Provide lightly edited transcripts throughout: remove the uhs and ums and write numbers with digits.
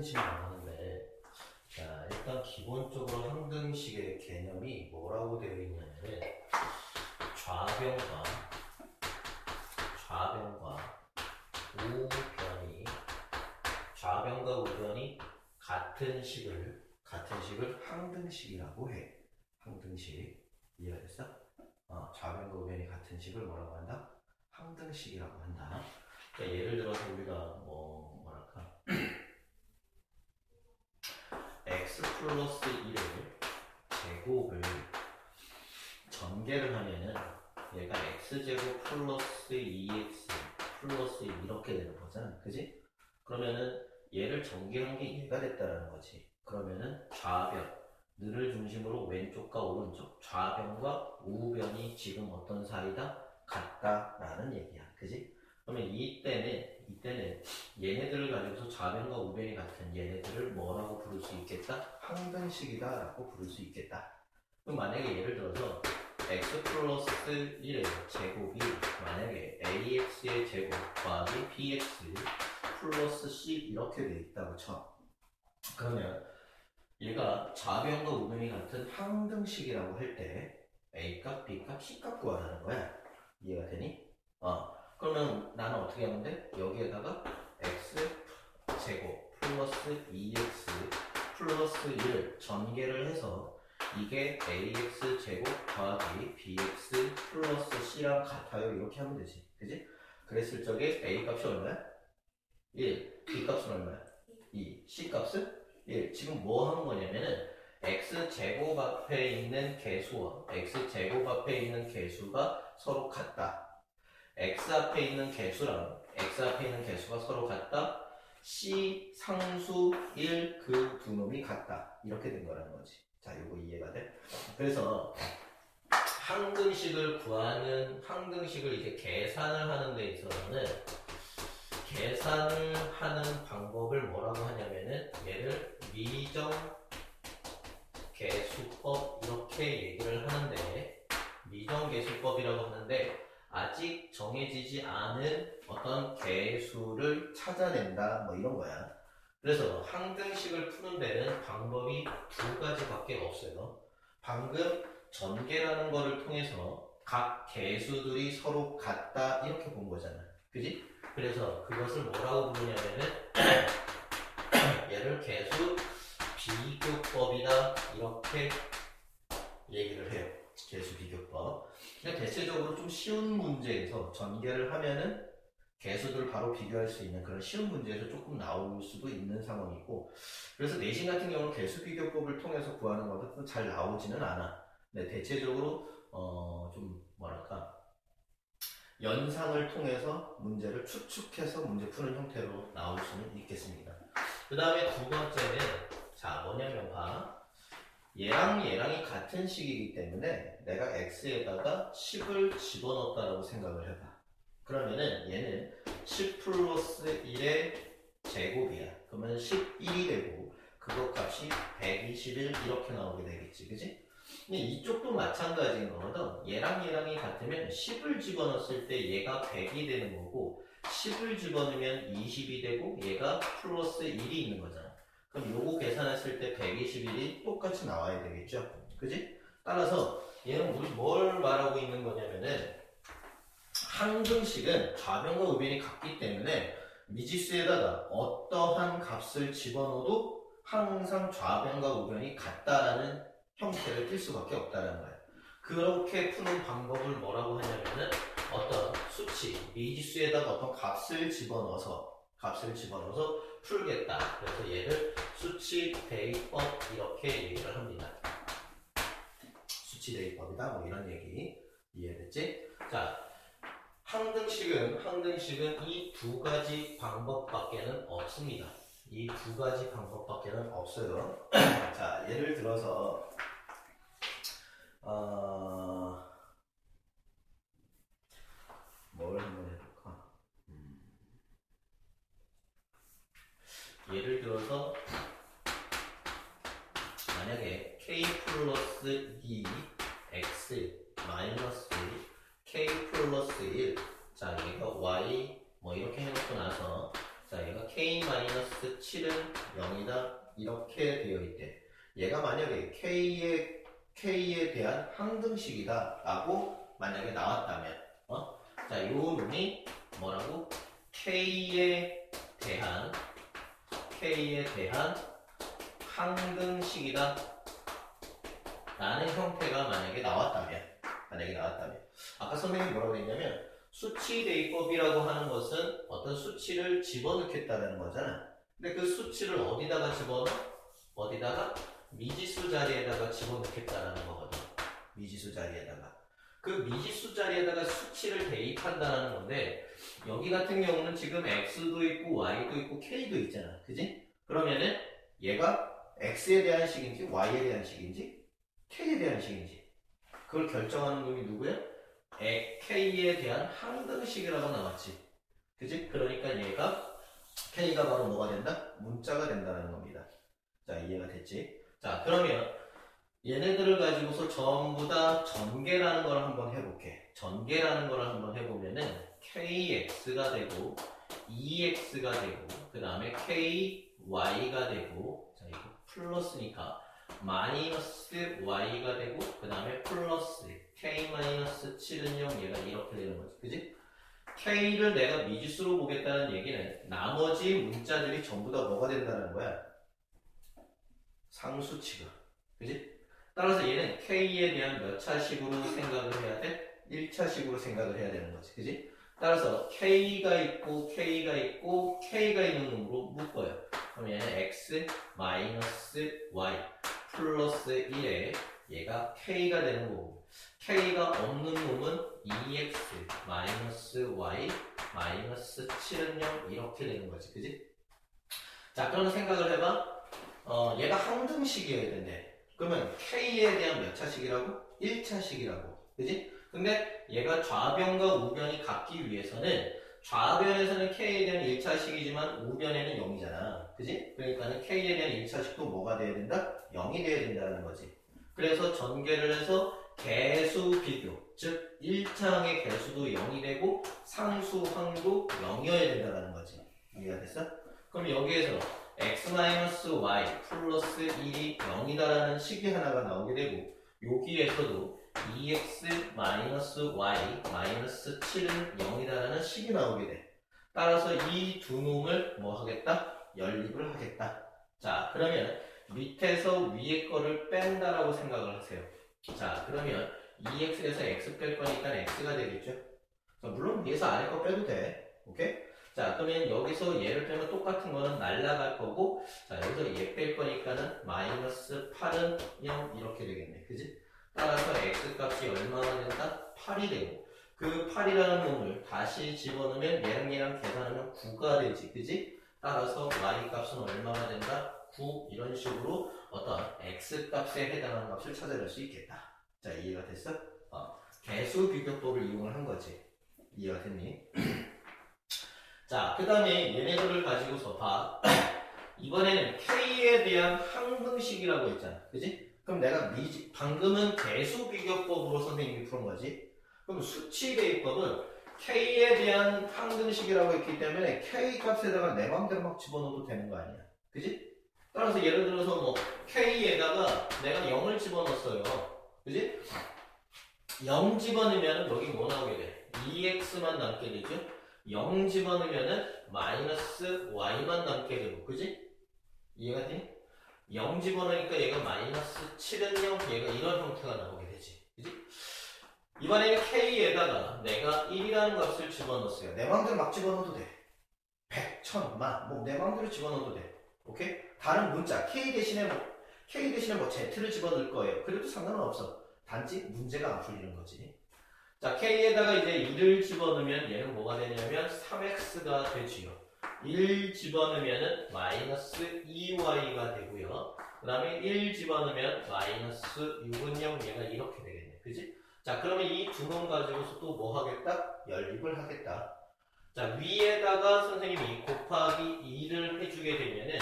항등식 나오는데, 자, 일단 기본적으로 항등식의 개념이 뭐라고 되어 있냐면은 좌변과 우변이 같은 식을 항등식이라고 해. 항등식. 이해가 됐어? 좌변과 우변이 같은 식을 뭐라고 한다? 항등식이라고 한다. 그러니까 예를 들어서 우리가 뭐랄까 x 플러스 1을 제곱을 전개를 하면은 얘가 x제곱 플러스 2x 플러스 1 이렇게 되는 거잖아. 그지? 그러면은 얘를 전개한 게 얘가 됐다라는 거지. 그러면은 좌변, 늘을 중심으로 왼쪽과 오른쪽, 좌변과 우변이 지금 어떤 사이다? 같다라는 얘기야. 그지? 그러면 이때는 얘네들을 가지고서 좌변과 우변이 같은 얘네들을 뭐라고 부를 수 있겠다? 항등식이다 라고 부를 수 있겠다. 그럼 만약에 예를 들어서 x 플러스 1의 제곱이 만약에 ax의 제곱 더하기 bx 플러스 c 이렇게 돼 있다고 쳐. 그러면 얘가 좌변과 우변이 같은 항등식이라고 할 때 a값, b값, c값 구하라는 거야. 이해가 되니? 그러면 나는 어떻게 하면 돼? 여기에다가 x 제곱 플러스 2x 플러스 1을 전개를 해서 이게 ax 제곱 더하기 bx 플러스 c랑 같아요. 이렇게 하면 되지. 그지? 그랬을 적에 a 값이 얼마야? 1. b 값은 얼마야? 2. c 값은? 1. 지금 뭐 하는 거냐면은 x 제곱 앞에 있는 개수와 x 제곱 앞에 있는 개수가 서로 같다. x 앞에 있는 개수랑 x 앞에 있는 개수가 서로 같다. c 상수 1 그 두 놈이 같다. 이렇게 된 거라는 거지. 자, 이거 이해가 돼? 그래서 항등식을 이제 계산을 하는 데 있어서는 계산을 하는 방법을 뭐라고 하냐면은 얘를 미정계수법 이렇게 얘기를 하는데, 미정계수법이라고 하는데 아직 정해지지 않은 어떤 개수를 찾아낸다 뭐 이런 거야. 그래서 항등식을 푸는 데는 방법이 두 가지밖에 없어요. 방금 전개라는 거를 통해서 각 개수들이 서로 같다 이렇게 본 거잖아. 그지? 그래서 그것을 뭐라고 부르냐면은 얘를 개수 비교법이다 이렇게 얘기를 해요. 개수 비교법. 그냥 대체적으로 좀 쉬운 문제에서 전개를 하면은 개수들을 바로 비교할 수 있는 그런 쉬운 문제에서 조금 나올 수도 있는 상황이고, 그래서 내신 같은 경우는 개수 비교법을 통해서 구하는 것도 잘 나오지는 않아. 네, 대체적으로 좀 뭐랄까 연상을 통해서 문제를 추측해서 문제 푸는 형태로 나올 수는 있겠습니다. 그 다음에 두 번째는 자 뭐냐면 봐. 얘랑이 같은 식이기 때문에 내가 x에다가 10을 집어넣었다라고 생각을 해봐. 그러면은 얘는 10 플러스 1의 제곱이야. 그러면 11이 되고 그것 값이 121 이렇게 나오게 되겠지. 그지? 근데 이쪽도 마찬가지인 거거든. 얘랑이 같으면 10을 집어넣었을 때 얘가 100이 되는 거고 10을 집어넣으면 20이 되고 얘가 플러스 1이 있는 거잖아. 그럼 요거 계산했을 때 121이 똑같이 나와야 되겠죠? 그지? 따라서 얘는 우리 뭘 말하고 있는 거냐면은 항등식은 좌변과 우변이 같기 때문에 미지수에다가 어떠한 값을 집어넣어도 항상 좌변과 우변이 같다라는 형태를 띌 수밖에 없다는 거예요. 그렇게 푸는 방법을 뭐라고 하냐면은 어떤 수치, 미지수에다가 어떤 값을 집어넣어서 풀겠다. 그래서 얘를 수치 대입법 이렇게 얘기를 합니다. 수치 대입법이다. 뭐 이런 얘기 이해됐지? 자, 항등식은 이 두 가지 방법밖에는 없습니다. 이 두 가지 방법밖에는 없어요. 자, 예를 들어서 뭘 한번 해볼까? 예를 들어서 만약에 k 플러스 2 x 마이너스 k 플러스 1 자 얘가 y 뭐 이렇게 해놓고 나서 자 얘가 k k-7은 0이다 이렇게 되어 있대. 얘가 만약에 k에 대한 항등식이다 라고 만약에 나왔다면 자, 요 놈이 뭐라고? k에 대한 항등식이다 라는 형태가 만약에 나왔다면 아까 선생님이 뭐라고 했냐면 수치 대입법이라고 하는 것은 어떤 수치를 집어넣겠다는 거잖아. 근데 그 수치를 어디다가 집어넣어? 어디다가? 미지수 자리에다가 집어넣겠다는 거거든. 미지수 자리에다가. 그 미지수 자리에다가 수치를 대입한다는 건데 여기 같은 경우는 지금 x도 있고 y도 있고 k도 있잖아. 그지? 그러면은 얘가 x에 대한 식인지 y에 대한 식인지 k에 대한 식인지 그걸 결정하는 놈이 누구야? k에 대한 항등식이라고 나왔지. 그지? 그러니까 얘가 k가 바로 뭐가 된다? 문자가 된다는 겁니다. 자, 이해가 됐지? 자, 그러면 얘네들을 가지고서 전부 다 전개라는 걸 한번 해볼게. 전개라는 걸 한번 해보면은 kx가 되고 2x가 되고 그 다음에 ky가 되고 자, 이거 플러스니까 마이너스 y가 되고 그 다음에 플러스 k-7은 0 얘가 이렇게 되는 거지. 그지? k를 내가 미지수로 보겠다는 얘기는 나머지 문자들이 전부 다 뭐가 된다는 거야? 상수치가. 그지? 따라서 얘는 k에 대한 몇 차식으로 생각을 해야 돼? 1차식으로 생각을 해야 되는 거지. 그지? 따라서 k가 있고 k가 있는 놈으로 묶어요. 그럼 얘는 x 마이너스 y 플러스 1에 얘가 k가 되는 거고 k가 없는 놈은 2x 마이너스 y 마이너스 7은 0 이렇게 되는 거지. 그지? 자, 그럼 생각을 해봐. 얘가 항등식이어야 된대. 그러면 k에 대한 몇 차식이라고? 1차식이라고. 그지? 근데 얘가 좌변과 우변이 같기 위해서는 좌변에서는 k에 대한 1차식이지만 우변에는 0이잖아. 그지? 그러니까는 k에 대한 1차식도 뭐가 돼야 된다? 0이 돼야 된다는 거지. 그래서 전개를 해서 개수 비교, 즉 1차항의 개수도 0이 되고 상수항도 0이어야 된다는 거지. 이해가 됐어? 그럼 여기에서 x-y 플러스 1이 0이다라는 식이 하나가 나오게 되고 여기에서도 2x 마이너스 y 마이너스 7은 0이다라는 식이 나오게 돼. 따라서 이 두 놈을 뭐 하겠다? 연립을 하겠다. 자, 그러면 밑에서 위에 거를 뺀다라고 생각을 하세요. 자, 그러면 2x에서 x 뺄 거니까 x가 되겠죠? 물론 위에서 아래 거 빼도 돼. 오케이? 자, 그러면 여기서 얘를 빼면 똑같은 거는 날라갈 거고, 자, 여기서 얘 뺄 거니까는 마이너스 8은 0 이렇게 되겠네. 그지? 따라서 x 값이 얼마나 된다? 8이 되고, 그 8이라는 놈을 다시 집어넣으면 얘랑 계산하면 9가 되지. 그지? 따라서 y 값은 얼마나 된다? 9 이런 식으로 어떤 x 값에 해당하는 값을 찾아낼 수 있겠다. 자, 이해가 됐어? 개수 비교법을 이용을 한 거지. 이해가 됐니? 자, 그 다음에 얘네들을 가지고서 봐. 이번에는 k에 대한 항등식이라고 했잖아. 그지? 그럼 내가 방금은 개수 비교법으로 선생님이 푸는 거지. 그럼 수치 대입법은 k에 대한 항등식이라고 했기 때문에 k 값에다가 내 맘대로 막 집어넣어도 되는 거 아니야. 그지? 따라서 예를 들어서 뭐 k에다가 내가 0을 집어넣었어요. 그지? 0 집어넣으면 여기 뭐 나오게 돼? 2x만 남게 되죠? 0 집어넣으면은 마이너스 y만 남게 되고, 그지? 이해가 되니? 0 집어넣으니까 얘가 마이너스 7은 0, 얘가 이런 형태가 나오게 되지. 그지? 이번에는 k에다가 내가 1이라는 값을 집어넣었어요. 내 마음대로 막 집어넣어도 돼. 100, 1000, 만, 뭐 내 마음대로 집어넣어도 돼. 오케이? 다른 문자, k 대신에 뭐 z를 집어넣을 거예요. 그래도 상관은 없어. 단지 문제가 안 풀리는 거지. 자, k에다가 이제 1을 집어넣으면 얘는 뭐가 되냐면 3x가 되지요. 1 집어넣으면은 마이너스 2y가 되고요. 그 다음에 1 집어넣으면 마이너스 6은 0, 얘가 이렇게 되겠네. 그지? 자, 그러면 이 두 놈 가지고서 또 뭐 하겠다? 연립을 하겠다. 자, 위에다가 선생님이 곱하기 2를 해주게 되면은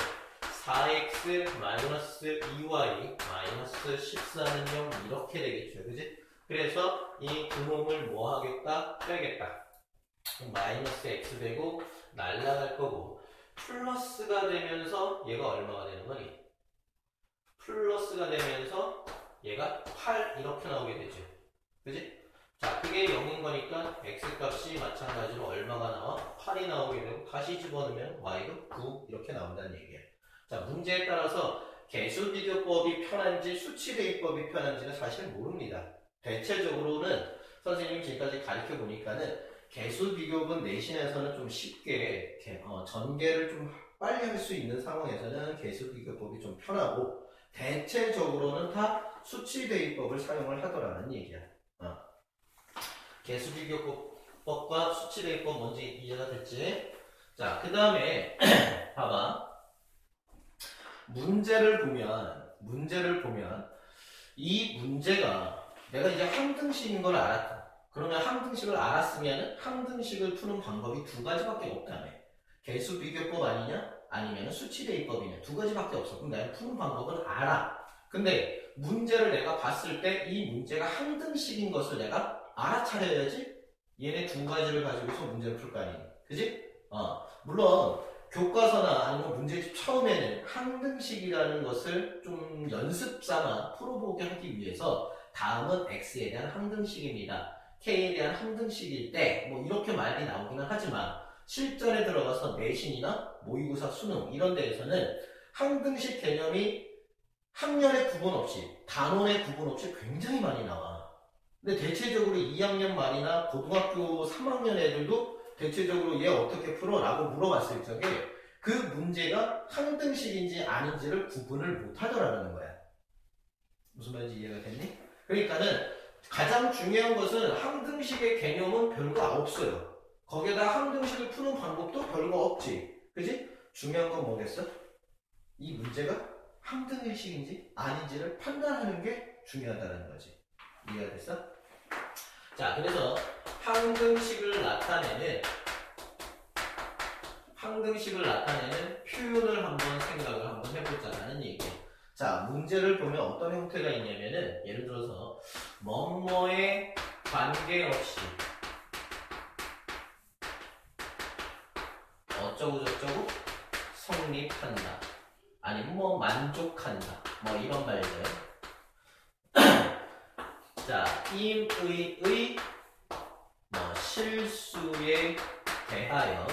4x 마이너스 2y 마이너스 14는 0 이렇게 되겠죠. 그지? 그래서 이 두 놈을 뭐 하겠다? 빼겠다. 마이너스 x 되고 날라갈 거고 플러스가 되면서 얘가 얼마가 되는 거니? 플러스가 되면서 얘가 8 이렇게 나오게 되죠. 그지? 자, 그게 0인 거니까 x값이 마찬가지로 얼마가 나와? 8이 나오게 되고 다시 집어넣으면 y도 9 이렇게 나온다는 얘기야. 자, 문제에 따라서 개수비교법이 편한지 수치대입법이 편한지는 사실 모릅니다. 대체적으로는 선생님이 지금까지 가르쳐 보니까는 개수비교분 내신에서는 좀 쉽게 전개를 좀 빨리 할 수 있는 상황에서는 개수비교법이 좀 편하고 대체적으로는 다 수치대입법을 사용을 하더라는 얘기야. 개수비교법과 수치대입법 뭔지 이해가 됐지? 자, 그 다음에 봐봐. 문제를 보면 이 문제가 내가 이제 항등식인 걸 알았다. 그러면 항등식을 알았으면 항등식을 푸는 방법이 두 가지밖에 없다며. 개수비교법 아니냐? 아니면 수치대입법이냐? 두 가지밖에 없어. 그럼 내가 푸는 방법은 알아. 근데 문제를 내가 봤을 때 이 문제가 항등식인 것을 내가 알아차려야지 얘네 두 가지를 가지고서 문제를 풀 거 아니니. 그지? 물론 교과서나 아니면 문제집 처음에는 항등식이라는 것을 좀 연습 삼아 풀어보게 하기 위해서 다음은 x에 대한 항등식입니다. k에 대한 항등식일 때 뭐 이렇게 말이 나오기는 하지만 실전에 들어가서 내신이나 모의고사 수능 이런 데에서는 항등식 개념이 학년의 구분 없이 단원의 구분 없이 굉장히 많이 나와. 근데 대체적으로 2학년 말이나 고등학교 3학년 애들도 대체적으로 얘 어떻게 풀어? 라고 물어봤을 적에 그 문제가 항등식인지 아닌지를 구분을 못 하더라는 거야. 무슨 말인지 이해가 됐니? 그러니까는 가장 중요한 것은 항등식의 개념은 별거 없어요. 거기에다 항등식을 푸는 방법도 별거 없지. 그지? 중요한 건 뭐겠어? 이 문제가 항등식인지 아닌지를 판단하는 게 중요하다는 거지. 이해가 됐어? 자, 그래서 항등식을 나타내는 표현을 한번 생각을 한번 해보자라는 얘기예요. 자, 문제를 보면 어떤 형태가 있냐면은 예를 들어서 뭐뭐에 관계없이 어쩌고 저쩌고 성립한다. 아니면 뭐 만족한다. 뭐 이런 말들. 자, 임의의 뭐 실수에 대하여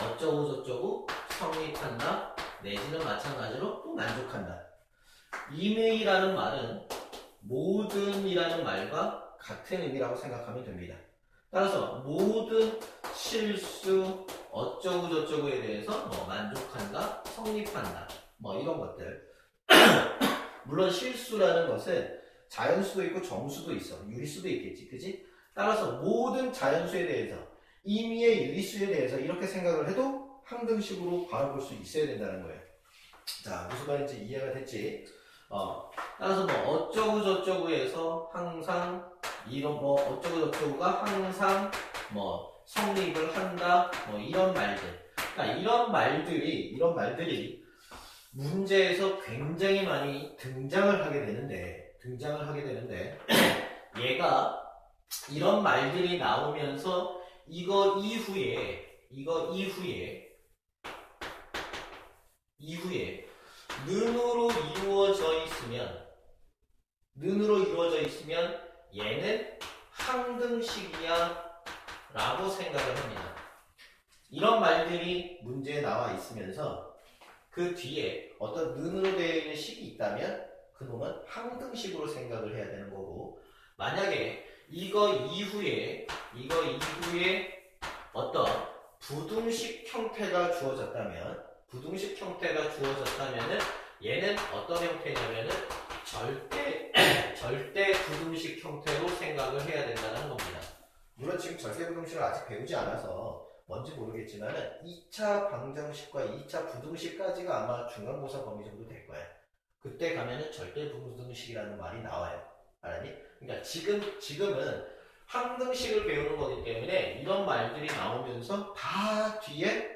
어쩌고 저쩌고 성립한다. 내지는 마찬가지로 또 만족한다. 임의라는 말은 모든이라는 말과 같은 의미라고 생각하면 됩니다. 따라서 모든 실수 어쩌고 저쩌고에 대해서 뭐 만족한다, 성립한다, 뭐 이런 것들. 물론 실수라는 것은 자연수도 있고 정수도 있어. 유리수도 있겠지. 그지? 따라서 모든 자연수에 대해서 임의의 유리수에 대해서 이렇게 생각을 해도 항등식으로 바라볼 수 있어야 된다는 거예요. 자, 무슨 말인지 이해가 됐지? 따라서 뭐 어쩌고 저쩌고에서 항상 이런 뭐 어쩌고 저쩌고가 항상 뭐 성립을 한다. 뭐 이런 말들. 그러니까 이런 말들이 문제에서 굉장히 많이 등장을 하게 되는데 얘가 이런 말들이 나오면서 이거 이후에 는으로 이루어져 있으면 얘는 항등식이야 라고 생각을 합니다. 이런 말들이 문제에 나와 있으면서 그 뒤에 어떤 는으로 되어 있는 식이 있다면 그놈은 항등식으로 생각을 해야 되는 거고, 만약에 이거 이후에 어떤 부등식 형태가 주어졌다면은 얘는 어떤 형태냐면은 절대 부등식 형태로 생각을 해야 된다는 겁니다. 물론 지금 절대 부등식을 아직 배우지 않아서 뭔지 모르겠지만 2차 방정식과 2차 부등식까지가 아마 중간고사 범위 정도 될 거야. 그때 가면은 절대 부등식이라는 말이 나와요. 알았니? 그러니까 지금은 항등식을 배우는 거기 때문에 이런 말들이 나오면서 다 뒤에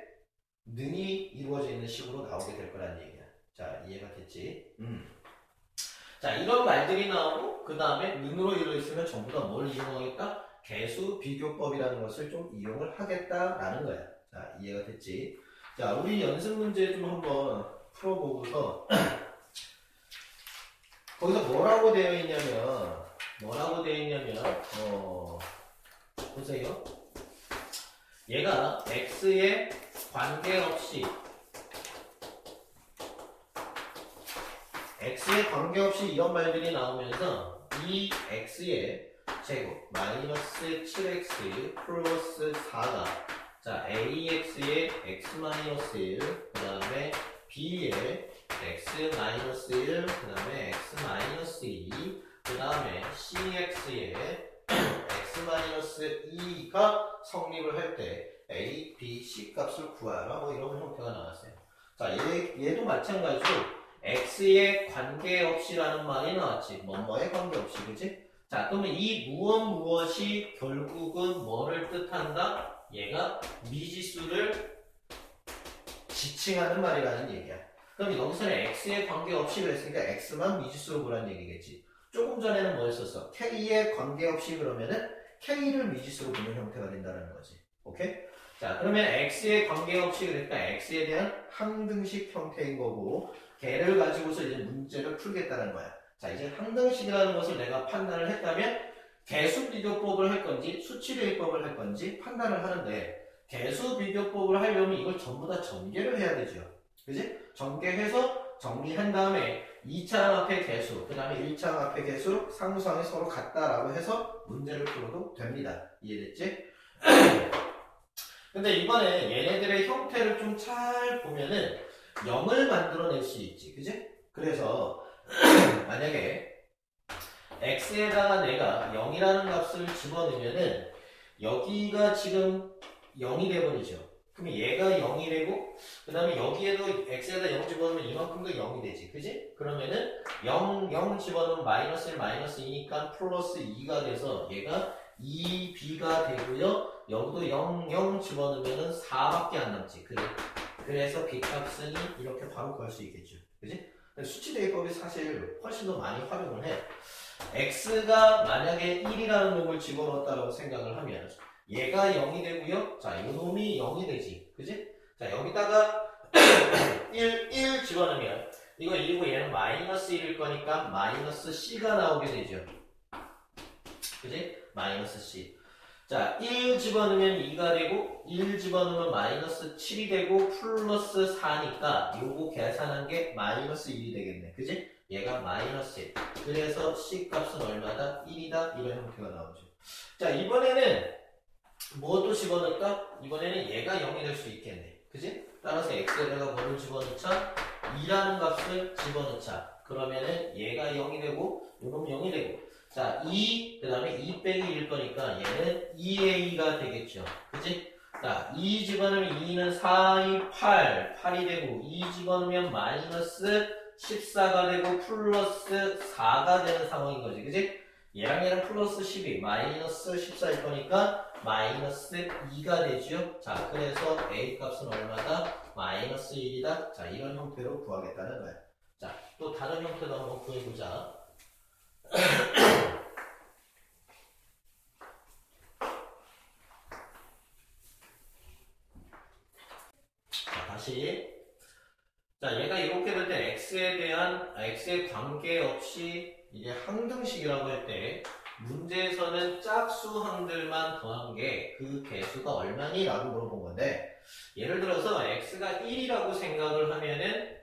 능이 이루어져 있는 식으로 나오게 될 거라는 얘기야. 자, 이해가 됐지? 자, 이런 말들이 나오고 그 다음에 능으로 이루어져 있으면 전부 다 뭘 이용하겠다? 개수 비교법이라는 것을 좀 이용을 하겠다라는 거야. 자, 이해가 됐지? 자, 우리 연습 문제 좀 한번 풀어보고서 거기서 뭐라고 되어 있냐면 보세요. 얘가 x에 관계없이 이런 말들이 나오면서 이 x의 제곱 마이너스 7x 플러스 4가 자 ax의 x-1 그 다음에 b의 x-1 그 다음에 x-2 그 다음에 cx의 x-2가 성립을 할 때 a, b, c 값을 구하라 뭐 이런 형태가 나왔어요. 자 얘도 마찬가지로 x에 관계없이라는 말이 나왔지. 뭐뭐에 관계없이 그치? 자 그러면 이 무엇이 결국은 뭐를 뜻한다? 얘가 미지수를 지칭하는 말이라는 얘기야. 그럼 여기서는 x에 관계없이 그랬으니까 x만 미지수로 보라는 얘기겠지. 조금 전에는 뭐였었어? k에 관계없이 그러면은 k를 미지수로 보는 형태가 된다는 거지. 오케이? 자 그러면 x에 관계없이 그러니까 x에 대한 항등식 형태인 거고 걔를 가지고서 이제 문제를 풀겠다는 거야. 자 이제 항등식이라는 것을 내가 판단을 했다면 개수 비교법을 할 건지 수치 대입법을 할 건지 판단을 하는데 개수 비교법을 하려면 이걸 전부 다 전개를 해야 되죠. 그지? 전개해서 정리한 다음에 2차항 앞의 개수, 그 다음에 1차항 앞의 개수, 상수항이 서로 같다라고 해서 문제를 풀어도 됩니다. 이해됐지? 근데 이번에 얘네들의 형태를 좀 잘 보면은 0을 만들어낼 수 있지. 그지? 그래서 만약에 x에다가 내가 0이라는 값을 집어넣으면은 여기가 지금 0이 돼버리죠. 그럼 얘가 0이 되고 그 다음에 여기에도 x에다 0 집어넣으면 이만큼도 0이 되지. 그지? 그러면은 0 집어넣으면 마이너스 1, 마이너스 2니까 플러스 2가 돼서 얘가 2b가 되고요. 여기도 0 집어넣으면 4밖에 안 남지. 그래서 b값은 이렇게 바로 구할 수 있겠죠. 그지? 수치 대입법이 사실 훨씬 더 많이 활용을 해. x가 만약에 1이라는 놈을 집어넣었다고 생각을 하면 얘가 0이 되고요. 자, 이 놈이 0이 되지. 그지? 자, 여기다가 1 집어넣으면 이거 1이고 얘는 마이너스 1일 거니까 마이너스 c가 나오게 되죠. 그지? 마이너스 c. 자, 1 집어넣으면 2가 되고 1 집어넣으면 마이너스 7이 되고 플러스 4니까 요거 계산한 게 마이너스 1이 되겠네. 그지? 얘가 마이너스 1. 그래서 c 값은 얼마다? 1이다. 이런 형태가 나오죠. 자, 이번에는 뭐 또 집어넣을까? 이번에는 얘가 0이 될 수 있겠네. 그지? 따라서 x에다가 뭐를 집어넣자? 2라는 값을 집어넣자. 그러면은 얘가 0이 되고 요놈 0이 되고 자, 2, 그 다음에 2 빼기 1 거니까 얘는 2a가 되겠죠. 그지? 자, 2 집어넣으면 2는 4, 2, 8이 되고 2 집어넣으면 마이너스 14가 되고 플러스 4가 되는 상황인 거지. 그지? 얘랑 플러스 12, 마이너스 14일 거니까 마이너스 2가 되죠. 자, 그래서 a 값은 얼마다? 마이너스 1이다. 자, 이런 형태로 구하겠다는 거야. 자, 또 다른 형태도 한번 구해보자. 자, 다시. 자, 얘가 이렇게 될 때 x에 관계없이 이제 항등식이라고 할 때 문제에서는 짝수항들만 더한 게 그 개수가 얼마니? 라고 물어본 건데 예를 들어서 x가 1이라고 생각을 하면은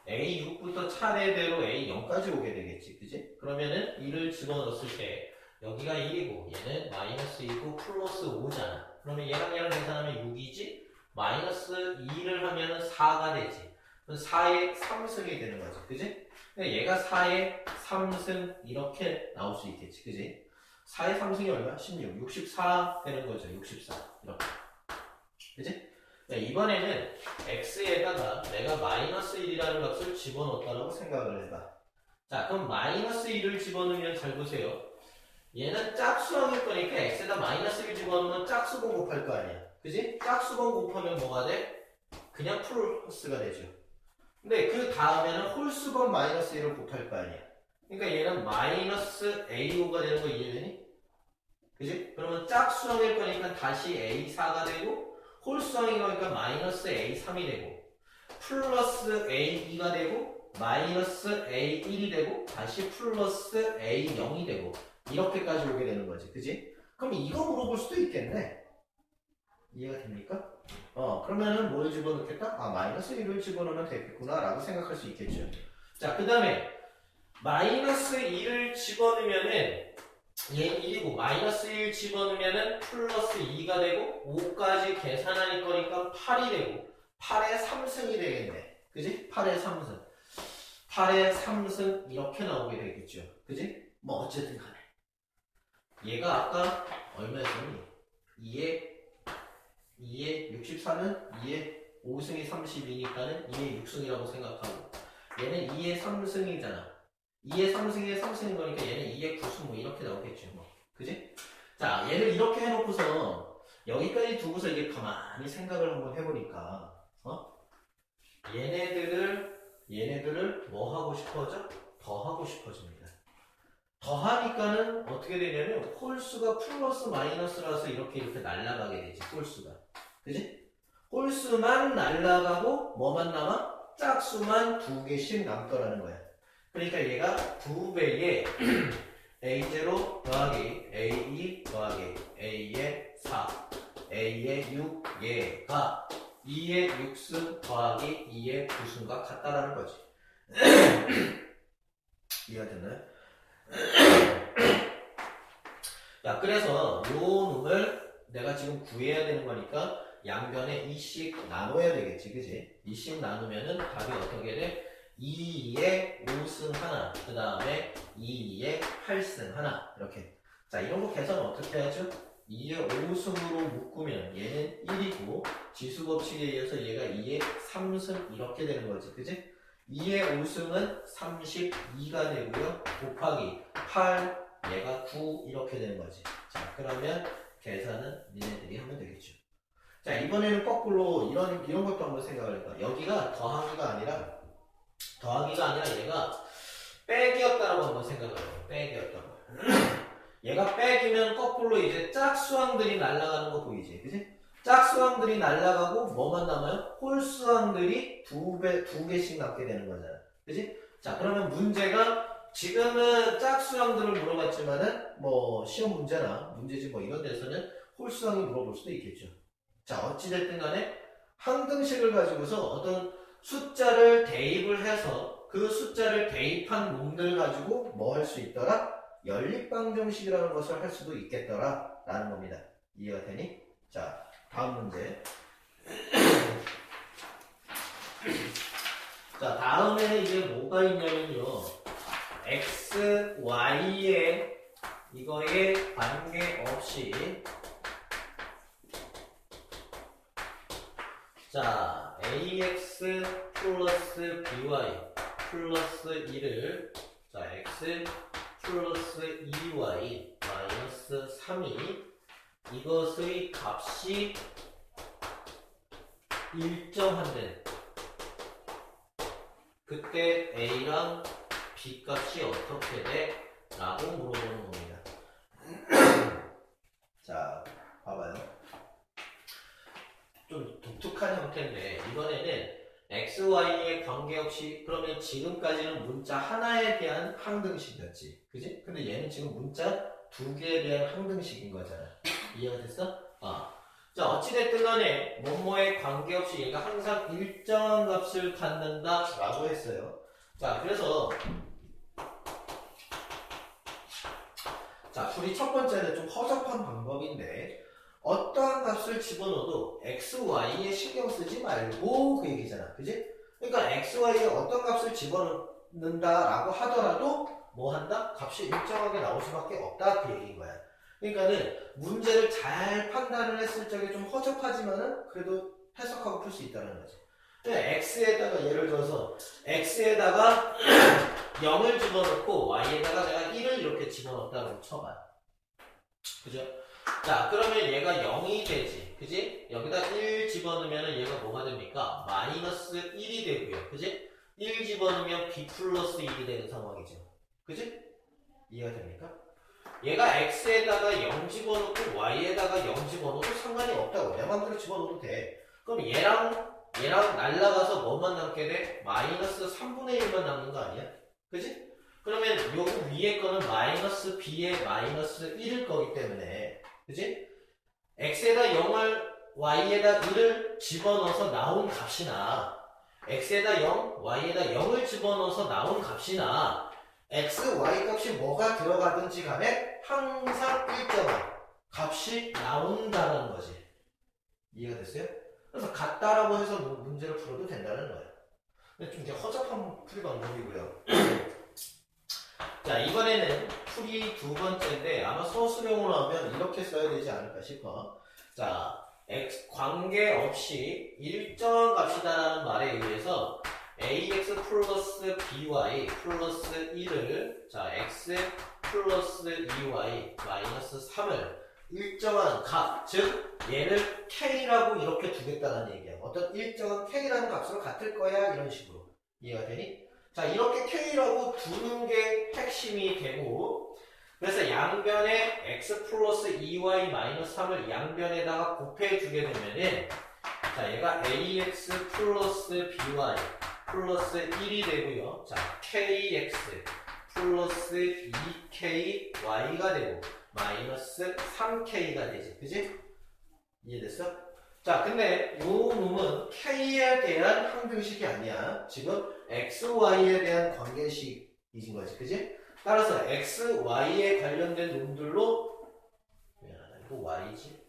a6부터 차례대로 a0까지 오게 되겠지. 그지? 그러면은 1을 집어넣었을 때 여기가 1이고 얘는 마이너스 2고 플러스 5잖아. 그러면 얘랑 계산하면 6이지? 마이너스 2를 하면은 4가 되지. 그럼 4의 3승이 되는 거지. 그지? 얘가 4의 3승 이렇게 나올 수 있겠지. 그지? 4의 3승이 얼마야? 16. 64 되는 거죠. 64. 이렇게. 그지? 네, 이번에는 x에다가 내가 마이너스 1이라는 값을 집어넣었다고 생각을 해봐. 자, 그럼 마이너스 1을 집어넣으면 잘 보세요. 얘는 짝수항일 거니까 x에다 마이너스 1 집어넣으면 짝수번 곱할 거 아니야. 그지? 짝수번 곱하면 뭐가 돼? 그냥 플러스가 되죠. 근데 그 다음에는 홀수번 마이너스 1을 곱할 거 아니야. 그러니까 얘는 마이너스 a5가 되는 거 이해되니? 그지? 그러면 짝수항일 거니까 다시 A4가 되고 홀수항인 거니까 마이너스 A3이 되고 플러스 A2가 되고 마이너스 A1이 되고 다시 플러스 A0이 되고 이렇게까지 오게 되는 거지. 그지? 그럼 이거 물어볼 수도 있겠네. 이해가 됩니까? 그러면은 뭘 집어넣겠다? 마이너스 1을 집어넣으면 되겠구나 라고 생각할 수 있겠죠. 자, 그 다음에 마이너스 1을 집어넣으면은 얘 1이고 마이너스 1 집어넣으면은 플러스 2가 되고 5까지 계산할 거니까 8이 되고 8의 3승이 되겠네. 그지? 8의 3승. 8의 3승 이렇게 나오게 되겠죠. 그지? 뭐 어쨌든 간에 얘가 아까 얼마였니? 2에 64는 2에 5승이 32니까는 2에 6승이라고 생각하고 얘는 2에 3승이잖아. 2에 3승에 3승인 거니까 얘는 2에 9승 뭐 이렇게 나오겠죠. 뭐. 그지? 자, 얘를 이렇게 해놓고서 여기까지 두고서 이게 가만히 생각을 한번 해보니까 얘네들을 뭐 하고 싶어져? 더 하고 싶어집니다. 더 하니까는 어떻게 되냐면 홀수가 플러스 마이너스라서 이렇게 날아가게 되지. 홀수가. 그지? 홀수만 날아가고 뭐만 남아? 짝수만 2개씩 남더라는 거야. 그러니까 얘가 2배의 A0 더하기 A2 더하기 A의 4 A의 6 얘가 2의 6승 더하기 2의 9승과 같다라는 거지. 이해가 됐나요? 야, 그래서 요 놈을 내가 지금 구해야 되는 거니까 양변에 2씩 나눠야 되겠지, 그지? 2씩 나누면은 답이 어떻게 돼? 2의 5승 하나, 그 다음에 2의 8승 하나, 이렇게. 자, 이런 거 계산 어떻게 하죠? 2의 5승으로 묶으면 얘는 1이고 지수법칙에 의해서 얘가 2의 3승 이렇게 되는 거지, 그지? 2의 5승은 32가 되고요. 곱하기 8, 얘가 9 이렇게 되는 거지. 자, 그러면 계산은 니네들이 하면 되겠죠. 자, 이번에는 거꾸로 이런 것도 한번 생각을 해봐. 여기가 더하기가 아니라 얘가 빼기였다라고 한번 생각을 해요. 빼기였다고. 얘가 빼기면 거꾸로 이제 짝수항들이 날아가는 거 보이지? 그지? 짝수항들이 날아가고 뭐만 남아요? 홀수항들이 두 개씩 남게 되는 거잖아. 그지? 자, 그러면 문제가 지금은 짝수항들을 물어봤지만은 뭐 시험 문제나 문제집 뭐 이런 데서는 홀수항이 물어볼 수도 있겠죠. 자, 어찌됐든 간에 항등식을 가지고서 어떤 숫자를 대입을 해서 그 숫자를 대입한 놈들 가지고 뭐 할 수 있더라? 연립방정식이라는 것을 할 수도 있겠더라 라는 겁니다. 이해가 되니? 자, 다음 문제. 자, 다음에는 이제 뭐가 있냐면요. x, y에 이거에 관계없이 자, ax 플러스 by 플러스 1을 자, x 플러스 2y 마이너스 3이 이것의 값이 일정한데 그때 a랑 b 값이 어떻게 돼? 라고 물어보는 겁니다. 자, 봐봐요. 좀 독특한 형태인데 이번에는 x, y에 관계없이 그러면 지금까지는 문자 하나에 대한 항등식이었지. 그지? 근데 얘는 지금 문자 두 개에 대한 항등식인 거잖아. 이해가 됐어? 자, 어찌됐든 간에 뭐뭐에 관계없이 얘가 항상 일정한 값을 갖는다 라고 했어요. 자, 그래서 자, 우리 첫 번째는 좀 허접한 방법인데 어떠한 값을 집어넣어도 x, y에 신경 쓰지 말고 그 얘기잖아. 그지? 그러니까 x, y에 어떤 값을 집어넣는다라고 하더라도 뭐 한다? 값이 일정하게 나올 수밖에 없다 그 얘기인 거야. 그러니까는 문제를 잘 판단을 했을 적에 좀 허접하지만은 그래도 해석하고 풀 수 있다는 거지. x에다가 예를 들어서 x에다가 0을 집어넣고 y에다가 내가 1을 이렇게 집어넣었다고 쳐봐. 그죠? 자, 그러면 얘가 0이 되지. 그지? 여기다 1 집어넣으면 얘가 뭐가 됩니까? 마이너스 1이 되고요. 그지? 1 집어넣으면 b 플러스 1이 되는 상황이죠. 그지? 이해가 됩니까? 얘가 x에다가 0 집어넣고 y에다가 0 집어넣어도 상관이 없다고. 내 맘대로 집어넣어도 돼. 그럼 얘랑 날라가서 뭐만 남게 돼? 마이너스 3분의 1만 남는 거 아니야? 그지? 그러면 요 위에 거는 마이너스 b의 마이너스 1일 거기 때문에, 그지? x에다 0을 y에다 1을 집어넣어서 나온 값이나 x에다 0, y에다 0을 집어넣어서 나온 값이나 x, y 값이 뭐가 들어가든지 간에 항상 일정한 값이 나온다는 거지. 이해가 됐어요? 그래서 같다라고 해서 문제를 풀어도 된다는 거예요. 근데 좀 이제 허접한 풀이 방법이고요. 자, 이번에는 풀이 두 번째인데 아마 서술형으로 하면 이렇게 써야 되지 않을까 싶어. 자, x 관계없이 일정한 값이다라는 말에 의해서 ax 플러스 by 플러스 1을 자 x 플러스 2y 마이너스 3을 일정한 값, 즉 얘를 k라고 이렇게 두겠다는 얘기야. 어떤 일정한 k라는 값으로 같을 거야 이런 식으로. 이해가 되니? 자, 이렇게 k라고 두는 게 핵심이 되고, 그래서 양변에 x 플러스 2y 마이너스 3을 양변에다가 곱해주게 되면은, 자, 얘가 ax 플러스 by 플러스 1이 되고요. 자, kx 플러스 2ky가 되고, 마이너스 3k가 되지. 그지? 이해됐어? 자, 근데 요 놈은 k에 대한 항등식이 아니야. 지금 x, y에 대한 관계식이신 거지. 그지? 따라서 x, y에 관련된 놈들로 미안하다. 이거 y지?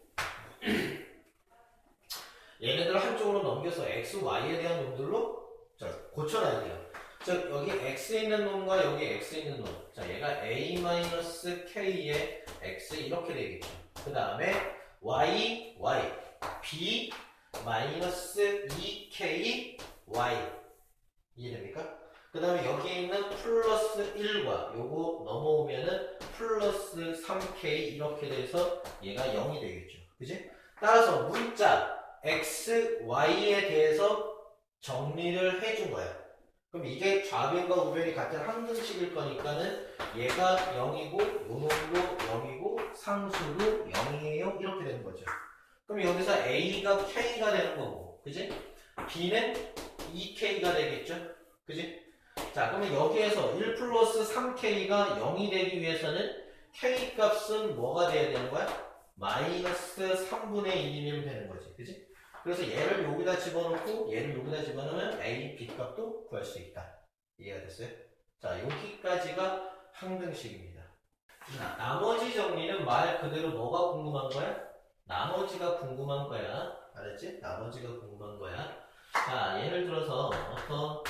얘네들을 한쪽으로 넘겨서 x, y에 대한 놈들로 자, 고쳐놔야 돼요. 즉, 여기 x에 있는 놈과 여기 x에 있는 놈. 자, 얘가 a-k에 x 이렇게 되겠죠. 그 다음에 y, b 마이너스 2k y 이해됩니까? 그 다음에 여기에 있는 플러스 1과 요거 넘어오면은 플러스 3k 이렇게 돼서 얘가 0이 되겠죠. 그지? 따라서 문자 x, y에 대해서 정리를 해준 거야. 그럼 이게 좌변과 우변이 같은 항등식일 거니까는 얘가 0이고 요놈도 0이고 상수도 0이에요 이렇게 되는 거죠. 그럼 여기서 a가 k가 되는 거고, 그지? b는 2k가 되겠죠, 그지? 자, 그러면 여기에서 1 플러스 3k가 0이 되기 위해서는 k 값은 뭐가 돼야 되는 거야? 마이너스 3분의 1이면 되는 거지, 그지? 그래서 얘를 여기다 집어넣고 얘를 여기다 집어넣으면 a, b 값도 구할 수 있다. 이해가 됐어요? 자, 여기까지가 항등식입니다. 자, 나머지 정리는 말 그대로 뭐가 궁금한 거야? 나머지가 궁금한 거야. 알았지? 나머지가 궁금한 거야. 자, 예를 들어서 어떤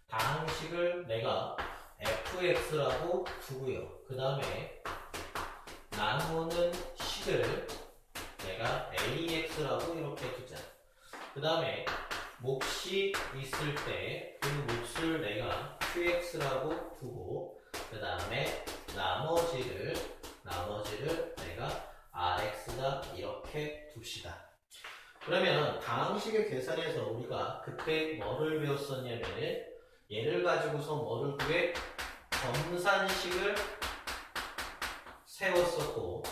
다항식을 내가 fx라고 두고요. 그 다음에 나누는 식을 내가 ax라고 이렇게 두자. 그 다음에 몫이 있을 때 그 몫을 내가 qx라고 두고, 그 다음에 나머지를 내가 rx다 이렇게 둡시다. 그러면 다항식의 계산에서 우리가 그때 뭐를 배웠었냐면 얘를 가지고서 뭐를 구해? 검산식을 세웠었고,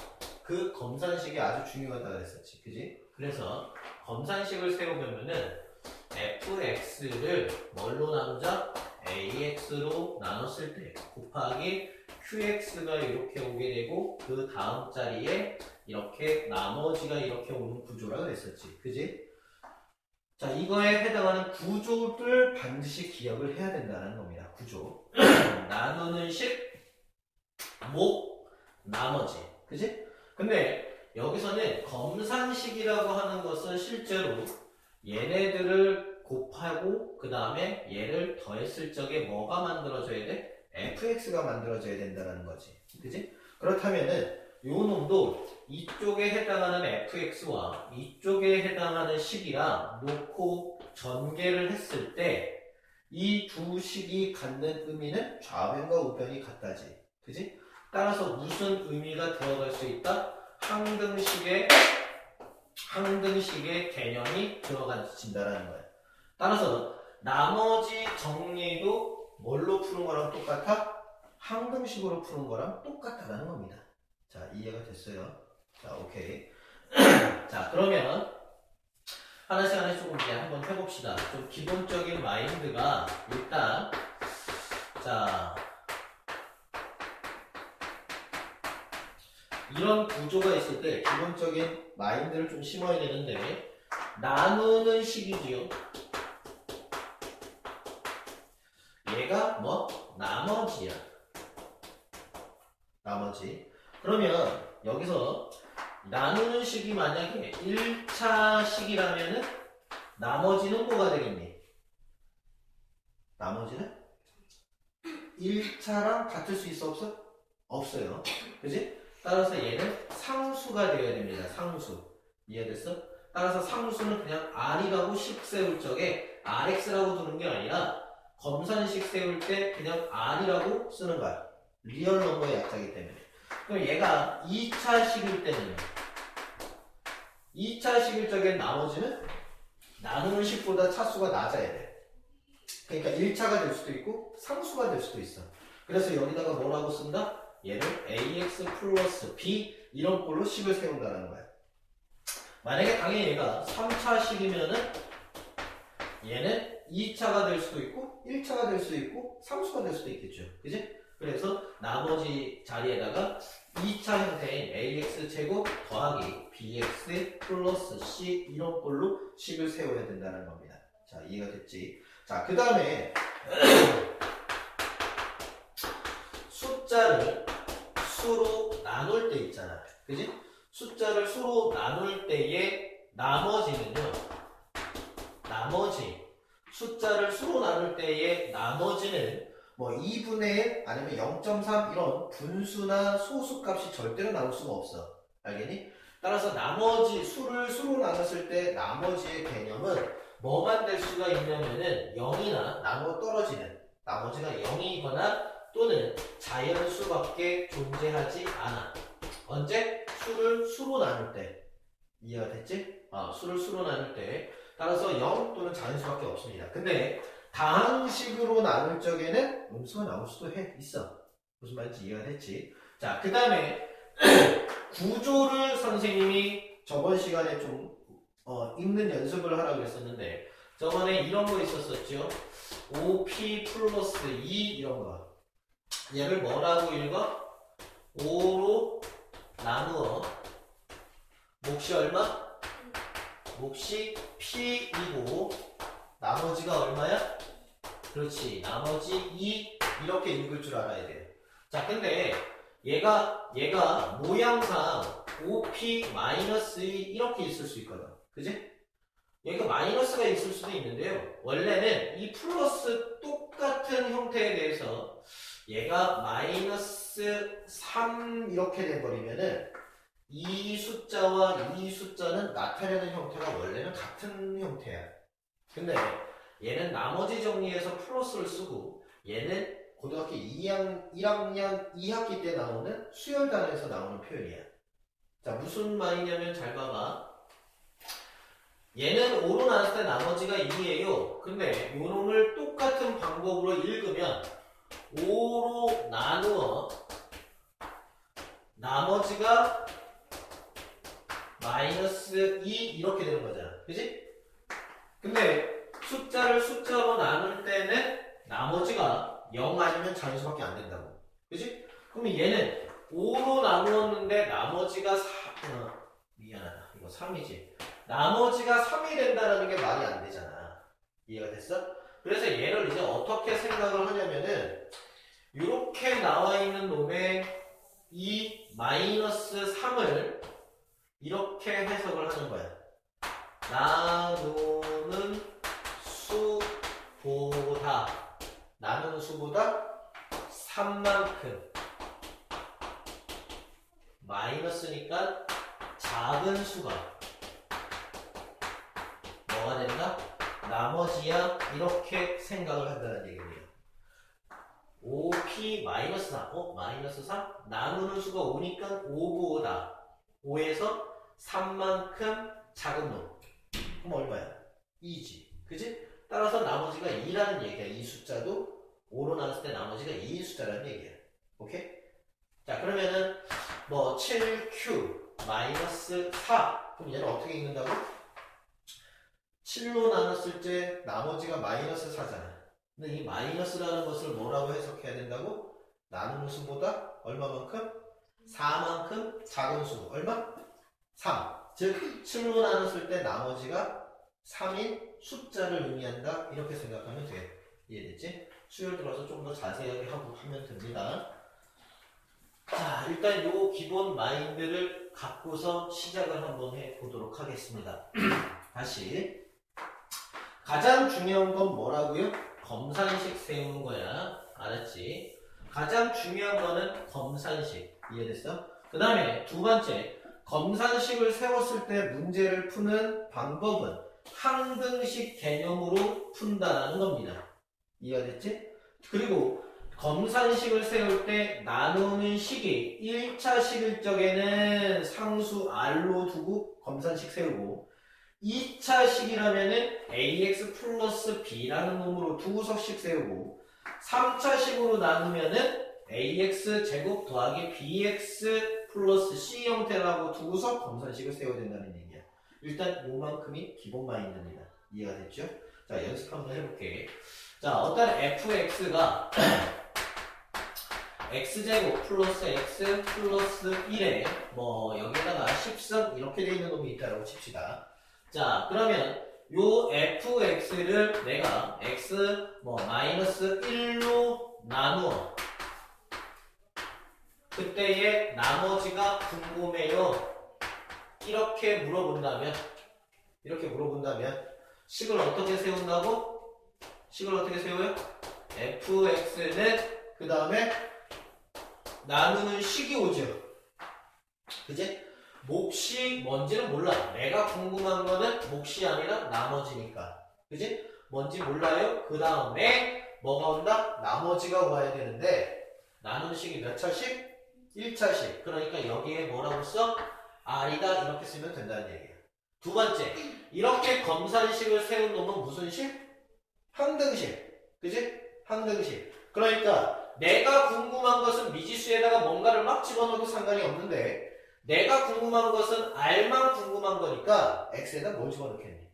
그 검산식이 아주 중요하다 그랬었지, 그지? 그래서 검산식을 세우면은 fx를 뭘로 나누자? ax로 나눴을 때 곱하기 qx가 이렇게 오게 되고, 그 다음 자리에 이렇게 나머지가 이렇게 오는 구조라 그랬었지, 그지? 자, 이거에 해당하는 구조를 반드시 기억을 해야 된다는 겁니다. 구조. 나누는 식, 목, 나머지. 그지? 근데 여기서는 검산식이라고 하는 것은 실제로 얘네들을 곱하고 그 다음에 얘를 더했을 적에 뭐가 만들어져야 돼? fx가 만들어져야 된다는 거지. 그지? 그렇다면은 요 놈도 이쪽에 해당하는 fx와 이쪽에 해당하는 식이랑 놓고 전개를 했을 때 이 두 식이 갖는 의미는 좌변과 우변이 같다지. 그지? 따라서 무슨 의미가 들어갈 수 있다? 항등식의 개념이 들어간다는 거야. 따라서 나머지 정리도 뭘로 푸는 거랑 똑같아? 항등식으로 푸는 거랑 똑같다는 겁니다. 자, 이해가 됐어요? 자, 오케이. 자, 그러면 하나씩 하나씩 조금 이제 한번 해봅시다. 좀 기본적인 마인드가 일단, 자, 이런 구조가 있을 때 기본적인 마인드를 좀 심어야 되는데, 나누는 식이지요. 얘가 뭐? 나머지야. 나머지. 그러면 여기서 나누는 식이 만약에 1차 식이라면은 나머지는 뭐가 되겠니? 나머지는 1차랑 같을 수 있어 없어? 없어요. 그지? 따라서 얘는 상수가 되어야 됩니다. 상수. 이해됐어? 따라서 상수는 그냥 R이라고 식 세울 적에 RX라고 두는 게 아니라 검산식 세울 때 그냥 R이라고 쓰는 거야. 리얼 넘버의 약자이기 때문에. 그럼 얘가 2차 식일 때는 2차 식일 적엔 나머지는 나누는 식보다 차수가 낮아야 돼. 그러니까 1차가 될 수도 있고 상수가 될 수도 있어. 그래서 여기다가 뭐라고 쓴다? 얘를 AX 플러스 B 이런 꼴로 식을 세운다는 거야. 만약에 당연히 얘가 3차 식이면은 얘는 2차가 될 수도 있고 1차가 될 수도 있고 상수가 될 수도 있겠죠. 그지? 그래서 나머지 자리에다가 2차 형태인 ax 제곱 더하기 bx 플러스 c 이런 꼴로 식을 세워야 된다는 겁니다. 자, 이해가 됐지? 자, 그 다음에 숫자를 수로 나눌 때 있잖아. 그지? 숫자를 수로 나눌 때의 나머지는요. 숫자를 수로 나눌 때의 나머지는 뭐 2분의 1 아니면 0.3 이런 분수나 소수값이 절대로 나올 수가 없어. 알겠니? 따라서 나머지 수를 수로 나눴을 때 나머지의 개념은 뭐만 될 수가 있냐면은 0이나 나누어 떨어지는 나머지가 0이거나 또는 자연수밖에 존재하지 않아. 언제? 수를 수로 나눌 때. 이해가 됐지? 수를 수로 나눌 때. 따라서 0 또는 자연수밖에 없습니다. 근데 다항식으로 나눌 적에는 음수가 나올 수도 있어. 무슨 말인지 이해가 됐지? 자, 그 다음에 구조를 선생님이 저번 시간에 좀 읽는 연습을 하라고 했었는데 저번에 이런 거 있었었죠? 5p 플러스 2 이런 거. 얘를 뭐라고 읽어? 5로 나누어 몫이 얼마? 몫이 p이고 나머지가 얼마야? 그렇지. 나머지 2 이렇게 읽을 줄 알아야 돼요. 자, 근데 얘가 모양상 5p-2 이렇게 있을 수 있거든. 그지? 얘가 마이너스가 있을 수도 있는데요. 원래는 이 플러스 똑같은 형태에 대해서 얘가 마이너스 3 이렇게 돼버리면은 이 숫자와 이 숫자는 나타내는 형태가 원래는 같은 형태야. 근데 얘는 나머지 정리해서 플러스를 쓰고 얘는 고등학교 1학년 2학기 때 나오는 수열 단어에서 나오는 표현이야. 자, 무슨 말이냐면 잘 봐봐. 얘는 5로 나눴을 때 나머지가 2예요. 근데 요놈을 똑같은 방법으로 읽으면 5로 나누어 나머지가 마이너스 2 이렇게 되는 거잖아. 그지? 근데 숫자를 숫자로 나눌 때는 나머지가 0 아니면 자연수밖에 안 된다고. 그지? 그러면 얘는 5로 나누었는데 나머지가 미안하다. 이거 3이지. 나머지가 3이 된다는 게 말이 안 되잖아. 이해가 됐어? 그래서 얘를 이제 어떻게 생각을 하냐면은 이렇게 나와 있는 놈의 이 마이너스 3을 이렇게 해석을 하는 거야. 나누는 수보다 3만큼 마이너스니까 작은 수가 뭐가 된다? 나머지야 이렇게 생각을 한다는 얘기예요. 5p 마이너스 3 마이너스 3? 나누는 수가 5니까 5보다 5에서 3만큼 작은 놈. 그럼 얼마야? 2지. 그지? 따라서 나머지가 2라는 얘기야. 이 숫자도 5로 나눴을 때 나머지가 2인 숫자라는 얘기야. 오케이? 자, 그러면은 뭐 7q 마이너스 4. 그럼 얘는 어떻게 읽는다고? 7로 나눴을 때 나머지가 마이너스 4잖아. 근데 이 마이너스라는 것을 뭐라고 해석해야 된다고? 나누는 수보다 얼마만큼? 4만큼 작은 수. 얼마? 3. 즉 7로 나눴을 때 나머지가 3인 숫자를 의미한다. 이렇게 생각하면 돼. 이해됐지? 수요일 들어서 좀 더 자세하게 하면 됩니다. 자, 일단 요 기본 마인드를 갖고서 시작을 한번 해보도록 하겠습니다. 다시. 가장 중요한 건 뭐라고요? 검산식 세우는 거야. 알았지? 가장 중요한 거는 검산식. 이해됐어? 그 다음에 두 번째, 검산식을 세웠을 때 문제를 푸는 방법은 항등식 개념으로 푼다는 겁니다. 이해가 됐지? 그리고 검산식을 세울 때 나누는 식이 1차 식일 적에는 상수 R로 두고 검산식 세우고 2차 식이라면은 AX 플러스 B라는 놈으로 두 구석씩 세우고 3차 식으로 나누면은 AX 제곱 더하기 BX 플러스 C 형태라고 두 구석 검산식을 세워야 된다는 얘기야. 일단 요만큼이 기본 마인드입니다. 이해가 됐죠? 자, 연습 한번 해볼게. 자, 어떤 fx가 x제곱 플러스 x 플러스 1에 뭐 여기다가 10승 이렇게 돼 있는 놈이 있다고 칩시다. 자, 그러면 요 fx를 내가 x 뭐 마이너스 1로 나누어 그때의 나머지가 궁금해요. 이렇게 물어본다면 식을 어떻게 세운다고? 식을 어떻게 세워요? fx는 그 다음에 나누는 식이 오죠. 그지? 몫이 뭔지는 몰라. 내가 궁금한 거는 몫이 아니라 나머지니까. 그지? 뭔지 몰라요. 그 다음에 뭐가 온다? 나머지가 와야 되는데 나누는 식이 몇 차식? 1차식. 그러니까 여기에 뭐라고 써? R이다 이렇게 쓰면 된다는 얘기야. 두 번째, 이렇게 검산식을 세운 놈은 무슨 식? 항등식. 그지? 항등식. 그러니까 내가 궁금한 것은 미지수에다가 뭔가를 막 집어넣어도 상관이 없는데 내가 궁금한 것은 R만 궁금한 거니까 X에다 뭘 집어넣겠니?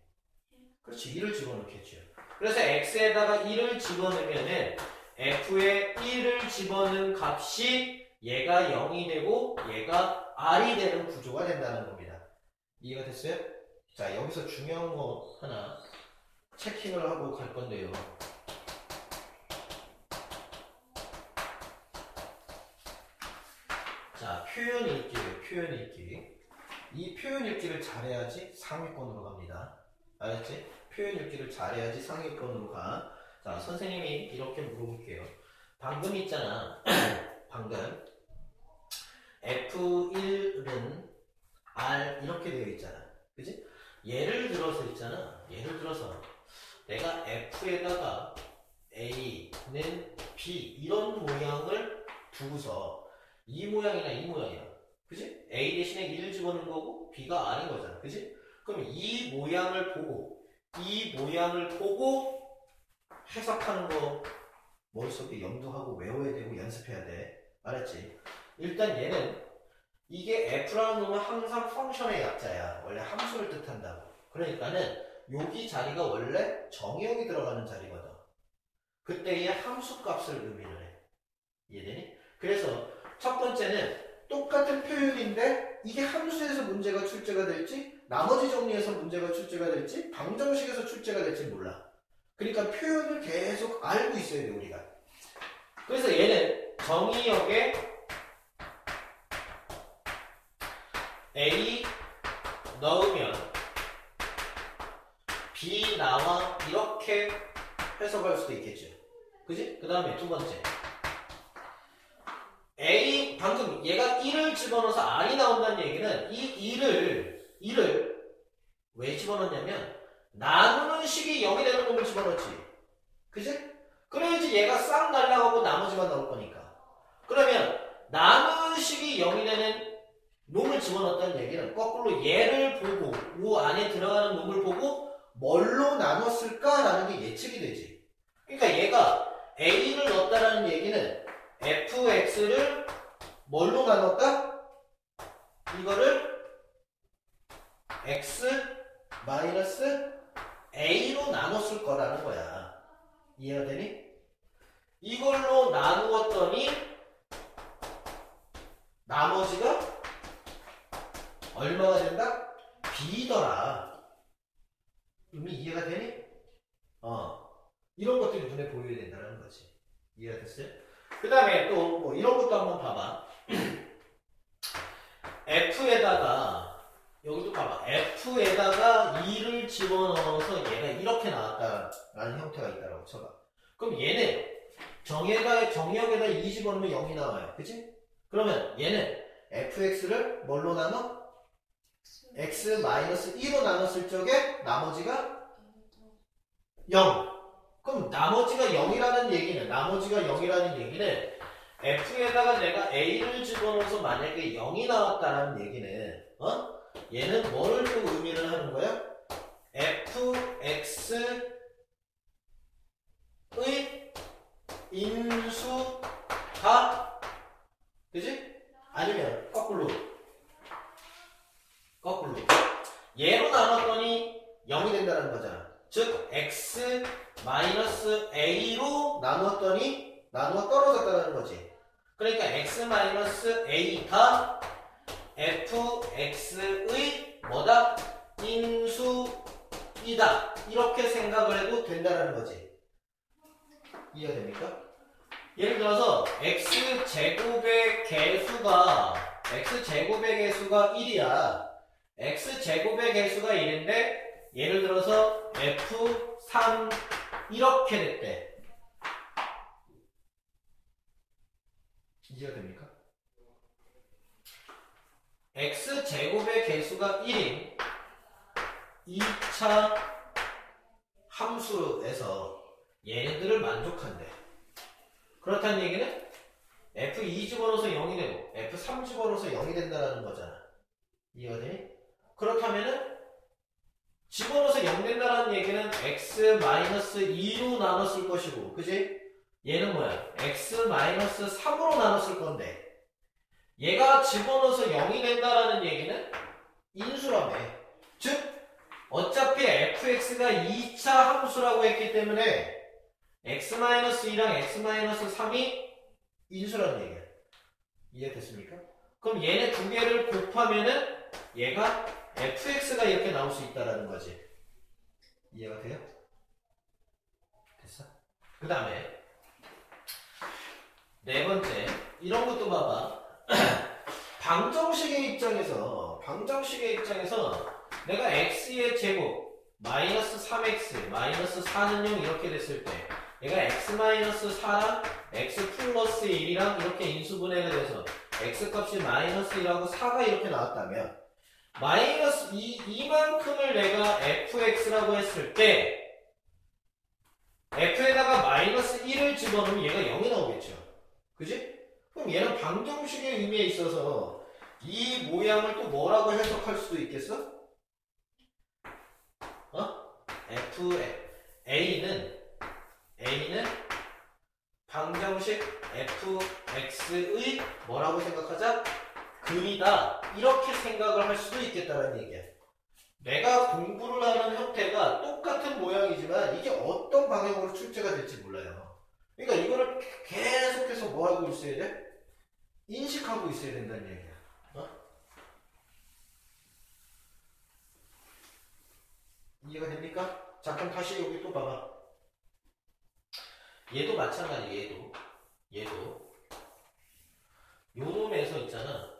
그렇지, 1을 집어넣겠죠. 그래서 X에다가 1을 집어넣으면은 F에 1을 집어넣은 값이 얘가 0이 되고 얘가 R이 되는 구조가 된다는 겁니다. 이해가 됐어요? 자, 여기서 중요한 거 하나 체킹을 하고 갈 건데요. 자, 표현 읽기예요. 표현 읽기. 이 표현 읽기를 잘해야지 상위권으로 갑니다. 알았지? 표현 읽기를 잘해야지 상위권으로 가. 자, 선생님이 이렇게 물어볼게요. 방금 있잖아. 방금 F1은 R 이렇게 되어 있잖아. 그지? 예를 들어서 있잖아. 예를 들어서 내가 F에다가 A는 B 이런 모양을 두고서 이 모양이나 이 모양이야. 그지? A 대신에 1을 집어넣은 거고 B가 R인 거잖아. 그지? 그럼 이 모양을 보고 해석하는 거 머릿속에 염두하고 외워야 되고 연습해야 돼. 알았지? 일단 얘는 이게 F라는 놈은 항상 펑션의 약자야. 원래 함수를 뜻한다고. 그러니까는 여기 자리가 원래 정의역이 들어가는 자리거든. 그때의 함수 값을 의미를 해. 이해되니? 그래서 첫 번째는 똑같은 표현인데 이게 함수에서 문제가 출제가 될지 나머지 정리에서 문제가 출제가 될지 방정식에서 출제가 될지 몰라. 그러니까 표현을 계속 알고 있어야 돼 우리가. 그래서 얘는 정의역에 A 넣으면 B 나와 이렇게 해석할 수도 있겠죠. 그지? 그 다음에 두 번째 A 방금 얘가 1을 집어넣어서 R이 나온다는 얘기는 이 1을 왜 집어넣냐면 나누는 식이 0이 되는 놈을 집어넣지. 그지? 그래야지 얘가 싹 날라가고 나머지만 나올 거니까. 그러면 나누는 식이 0이 되는 놈을 집어넣었다는 얘기는 거꾸로 얘를 보고 이 안에 들어가는 놈을 보고 뭘로 나눴을까라는 게 예측이 되지. 그러니까 얘가 A를 넣었다라는 얘기는 fx를 뭘로 나눴다? 이거를 x 마이너스 a로 나눴을 거라는 거야. 이해가 되니? 이걸로 나누었더니 나머지가 얼마가 된다? b더라. 의미 이해가 되니? 이런 것들이 눈에 보여야 된다는 거지. 이해가 됐어요? 그 다음에 또 뭐 이런 것도 한번 봐봐. f에다가 여기도 봐봐. f에다가 2를 집어넣어서 얘가 이렇게 나왔다라는 형태가 있다라고 쳐봐. 그럼 얘는 정의역에다 2 집어넣으면 0이 나와요. 그치? 그러면 얘는 fx를 뭘로 나눠? x-2로 나눴을 적에 나머지가 0. 그럼 나머지가 0이라는 얘기는 f에다가 내가 a를 집어넣어서 만약에 0이 나왔다는 얘기는 얘는 뭐를 또 의미를 하는 거야? fx의 인수가 그지? 아니면 거꾸로 얘로 나눴더니 0이 된다는 거잖아. 즉 x 마이너스 a로 나누어 떨어졌다는 거지. 그러니까 x 마이너스 a가 fx의 뭐다? 인수이다. 이렇게 생각을 해도 된다는 거지. 이해가 됩니까? 예를 들어서 x제곱의 개수가 1이야. x제곱의 개수가 1인데 예를 들어서 f3 이렇게 됐대. 이해가 됩니까? x제곱의 개수가 1인 2차 함수에서 얘네들을 만족한대. 그렇다는 얘기는 f2 집어넣어서 0이 되고 f3 집어넣어서 0이 된다는 거잖아. 이해가 되니? 그렇다면은 집어넣어서 0 된다는 얘기는 x-2로 나눴을 것이고, 그지? 얘는 뭐야? x-3으로 나눴을 건데, 얘가 집어넣어서 0이 된다는 얘기는 인수라며. 즉, 어차피 fx가 2차 함수라고 했기 때문에 x-2랑 x-3이 인수라는 얘기야. 이해됐습니까? 그럼 얘네 두 개를 곱하면은 얘가 fx가 이렇게 나올 수 있다라는 거지. 이해가 돼요? 됐어? 그 다음에 네 번째, 이런 것도 봐봐. 방정식의 입장에서 내가 x의 제곱 마이너스 3x 마이너스 4는 0 이렇게 됐을 때 얘가 x-4랑 x 플러스 1이랑 이렇게 인수분해가 돼서 x값이 마이너스 1하고 4가 이렇게 나왔다면 마이너스 이만큼을 내가 fx라고 했을 때 f에다가 마이너스 1을 집어넣으면 얘가 0이 나오겠죠. 그지? 그럼 얘는 방정식의 의미에 있어서 이 모양을 또 뭐라고 해석할 수도 있겠어? A는 방정식 fx의 뭐라고 생각하자? 근이다. 이렇게 생각을 할 수도 있겠다는 얘기야. 내가 공부를 하는 형태가 똑같은 모양이지만 이게 어떤 방향으로 출제가 될지 몰라요. 그러니까 이거를 계속해서 뭐 하고 있어야 돼? 인식하고 있어야 된다는 얘기야. 이해가 됩니까? 자, 그럼 다시 여기 또 봐봐. 얘도 마찬가지. 얘도 요 놈에서 있잖아.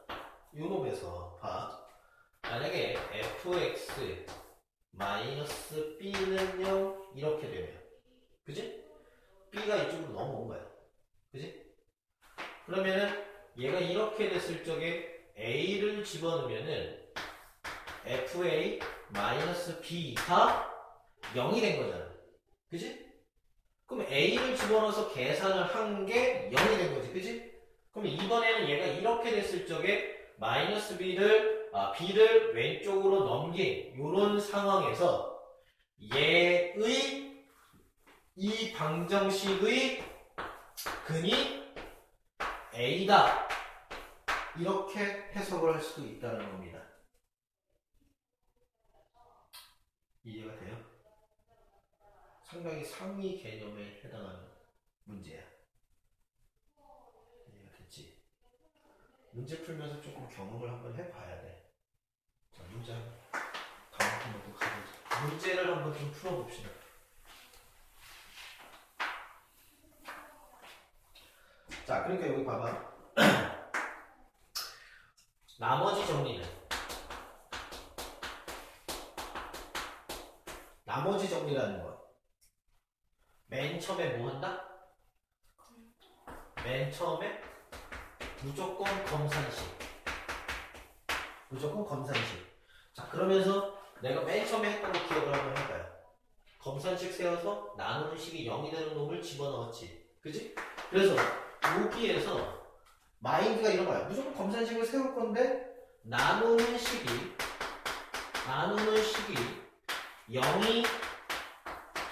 요 놈에서 봐. 만약에 fx 마이너스 b는 0 이렇게 되면, 그지? b가 이쪽으로 넘어온 거야. 그지? 그러면은 얘가 이렇게 됐을 적에 a를 집어넣으면은 fa 마이너스 b가 0이 된 거잖아. 그지? 그럼 a를 집어넣어서 계산을 한 게 0이 된 거지. 그지? 그럼 이번에는 얘가 이렇게 됐을 적에 마이너스 b를 왼쪽으로 넘긴 요런 상황에서 얘의 이 방정식의 근이 A다. 이렇게 해석을 할 수도 있다는 겁니다. 이해가 돼요? 상당히 상위 개념에 해당하는 문제야. 이해가 됐지? 문제 풀면서 조금 경험을 한번 해봐야 돼. 자, 문제 다음 한번 또 가보자. 문제를 한번 좀 풀어봅시다. 자, 그러니까 여기 봐봐. 나머지 정리는 나머지 정리라는 건 맨 처음에 뭐 한다? 맨 처음에 무조건 검산식. 무조건 검산식. 자, 그러면서 내가 맨 처음에 했던 거 기억을 한번 해봐요. 검산식 세워서 나누는 식이 0이 되는 놈을 집어넣었지. 그지? 그래서 여기에서 마인드가 이런 거야. 무조건 검산식을 세울 건데 나누는 식이 0이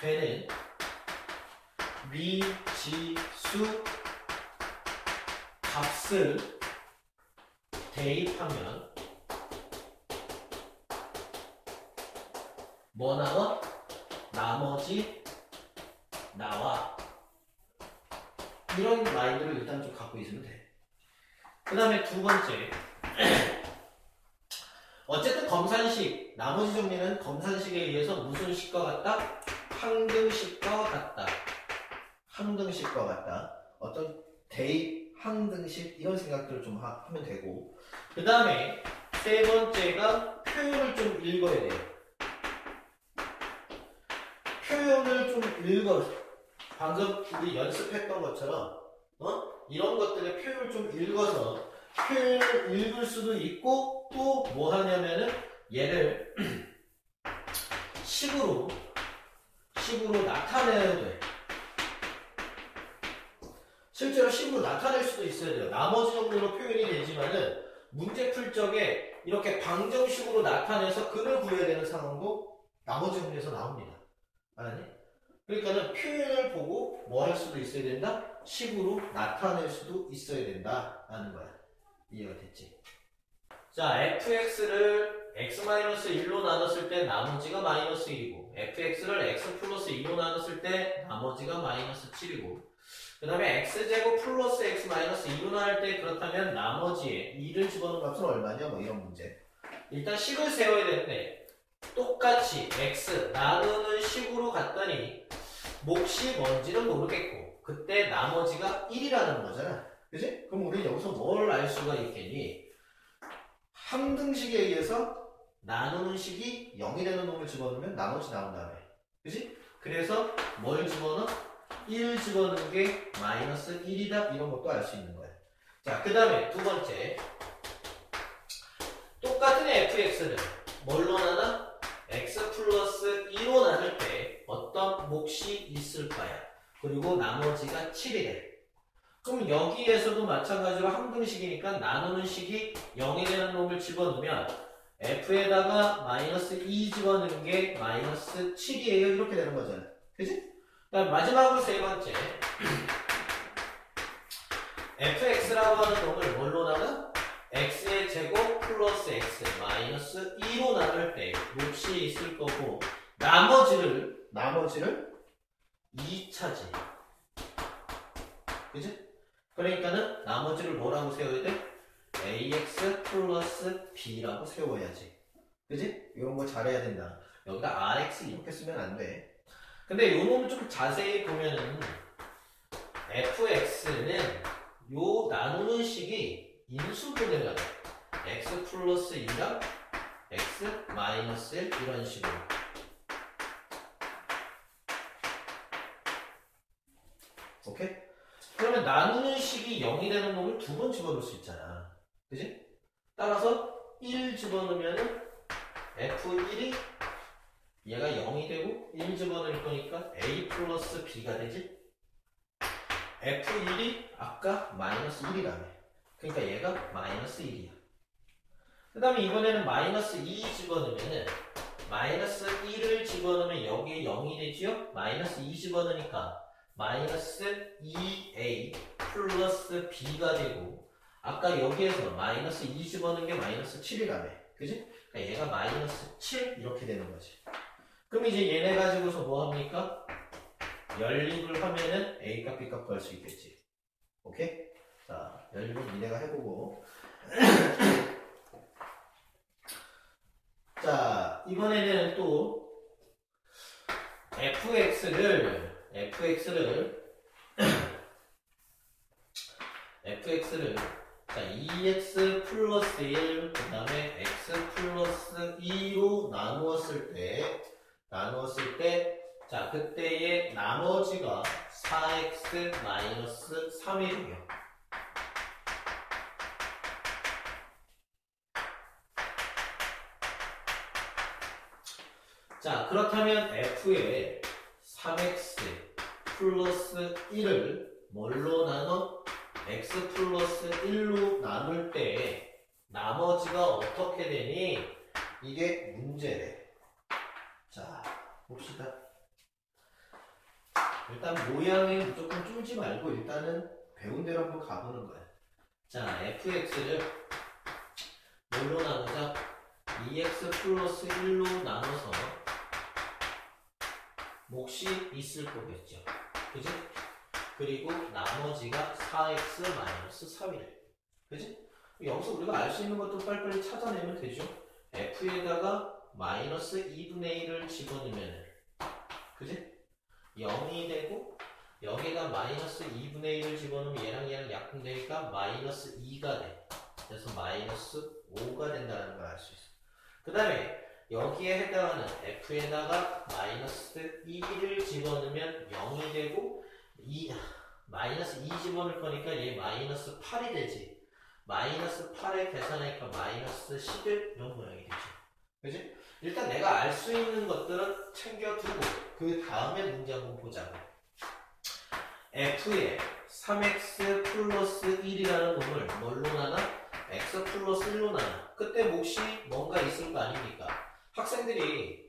되는 미지수 값을 대입하면 뭐 나와? 나머지 나와. 이런 마인드를 일단 좀 갖고 있으면 돼. 그 다음에 두 번째. 어쨌든 검산식, 나머지 정리는 검산식에 의해서 무슨 식과 같다? 항등식과 같다. 항등식과 같다. 어떤 대입, 항등식 이런 생각들을 좀 하면 되고. 그 다음에 세 번째가 표현을 좀 읽어야 돼요. 표현을 좀 읽어. 방금 우리 연습했던 것처럼 이런 것들의 표현을 좀 읽어서 표현을 읽을 수도 있고 또 뭐 하냐면은 얘를 식으로 나타내야 돼. 실제로 식으로 나타낼 수도 있어야 돼요. 나머지 정도로 표현이 되지만은 문제 풀 적에 이렇게 방정식으로 나타내서 근을 구해야 되는 상황도 나머지 정리에서 나옵니다. 알았니? 그러니까는 표현을 보고 뭐 할 수도 있어야 된다? 식으로 나타낼 수도 있어야 된다라는 거야. 이해가 됐지? 자, fx를 x-1로 나눴을 때 나머지가 -1이고 fx를 x 플러스 2로 나눴을 때 나머지가 -7이고 그 다음에 x제곱 플러스 x-2로 나눌 때 그렇다면 나머지에 2를 집어넣은 값은 얼마냐? 뭐 이런 문제. 일단 식을 세워야 되는데 똑같이 x 나누는 식으로 갔더니 몫이 뭔지는 모르겠고 그때 나머지가 1이라는 거잖아. 그지? 그럼 우리 여기서 뭘 알 수가 있겠니? 항등식에 의해서 나누는 식이 0이 되는 놈을 집어넣으면 나머지 나온 다음에. 그지? 그래서 뭘 집어넣어? 1 집어넣은 게 -1이다. 이런 것도 알 수 있는 거야. 자, 그 다음에 두 번째. 똑같은 fx는 뭘로 나눠? x 플러스 2로 나눌 때 어떤 몫이 있을 거야. 그리고 나머지가 7이래. 그럼 여기에서도 마찬가지로 항등식이니까 나누는 식이 0이 되는 놈을 집어넣으면 f에다가 -2 집어넣은 게 -7이에요. 이렇게 되는 거잖아. 그치? 그다음 마지막으로 세 번째. fx라고 하는 놈을 뭘로 나눠? x의 제곱 플러스 x 마이너스 2로 나눌 때 몫이 있을 거고 나머지를 2차지. 그치? 그러니까는 나머지를 뭐라고 세워야 돼? ax 플러스 b라고 세워야지. 그지? 이런 거 잘해야 된다. 여기다 rx 이렇게 쓰면 안 돼. 근데 요 놈을 좀 자세히 보면은 fx는 요 나누는 식이 인수분해가 돼. x 플러스 2랑 x 마이너스 1 이런 식으로. 오케이? 그러면 나누는 식이 0이 되는 놈을 두 번 집어넣을 수 있잖아. 그지? 따라서 1 집어넣으면은 f1이 얘가 0이 되고 1 집어넣을 거니까 a 플러스 b가 되지? f1이 아까 -1이라며. 그러니까 얘가 -1이야. 그 다음에 이번에는 -2 집어넣으면은 -1을 집어넣으면 여기에 0이 되지요? -2 집어넣으니까 마이너스 2a 플러스 b가 되고 아까 여기에서 마이너스 2 집어넣은 게 마이너스 7이라며. 그지? 그러니까 얘가 마이너스 7 이렇게 되는 거지. 그럼 이제 얘네 가지고서 뭐 합니까? 연립을 하면은 a값 b값 구할 수 있겠지. 오케이? 자, 연립은 니네가 해보고. 자, 이번에는 또 fx를 자, 2x 플러스 1 그 다음에 x 플러스 2로 나누었을 때 자, 그때의 나머지가 4x 마이너스 3이에요. 자, 그렇다면 f의 3x 플러스 1을 뭘로 나눠? x 플러스 1로 나눌 때 나머지가 어떻게 되니? 이게 문제래. 자, 봅시다. 일단 모양에 무조건 쫄지 말고 일단은 배운 대로 한번 가보는 거야. 자, fx를 뭘로 나누자? 2x 플러스 1로 나눠서 몫이 있을 거겠죠. 그지? 그리고 나머지가 4x 마이너스 3이래. 그지? 여기서 우리가 알 수 있는 것도 빨리빨리 찾아내면 되죠. f에다가 마이너스 2분의 1을 집어넣으면 그지? 0이 되고 여기다 마이너스 2분의 1을 집어넣으면 얘랑 약분되니까 마이너스 2가 돼. 그래서 마이너스 5가 된다는 걸 알 수 있어. 그 다음에 여기에 해당하는 f에다가 마이너스 2를 집어넣으면 0이 되고 마이너스 2 집어넣을 거니까 얘 마이너스 8이 되지. 마이너스 8에 계산하니까 마이너스 11 이런 모양이 되죠. 그지? 일단 내가 알 수 있는 것들은 챙겨두고 그 다음에 문제 한번 보자고. f의 3x 플러스 1이라는 놈을 뭘로 나눠? x 플러스 1로 나눠. 그때 몫이 뭔가 있을 거 아닙니까? 학생들이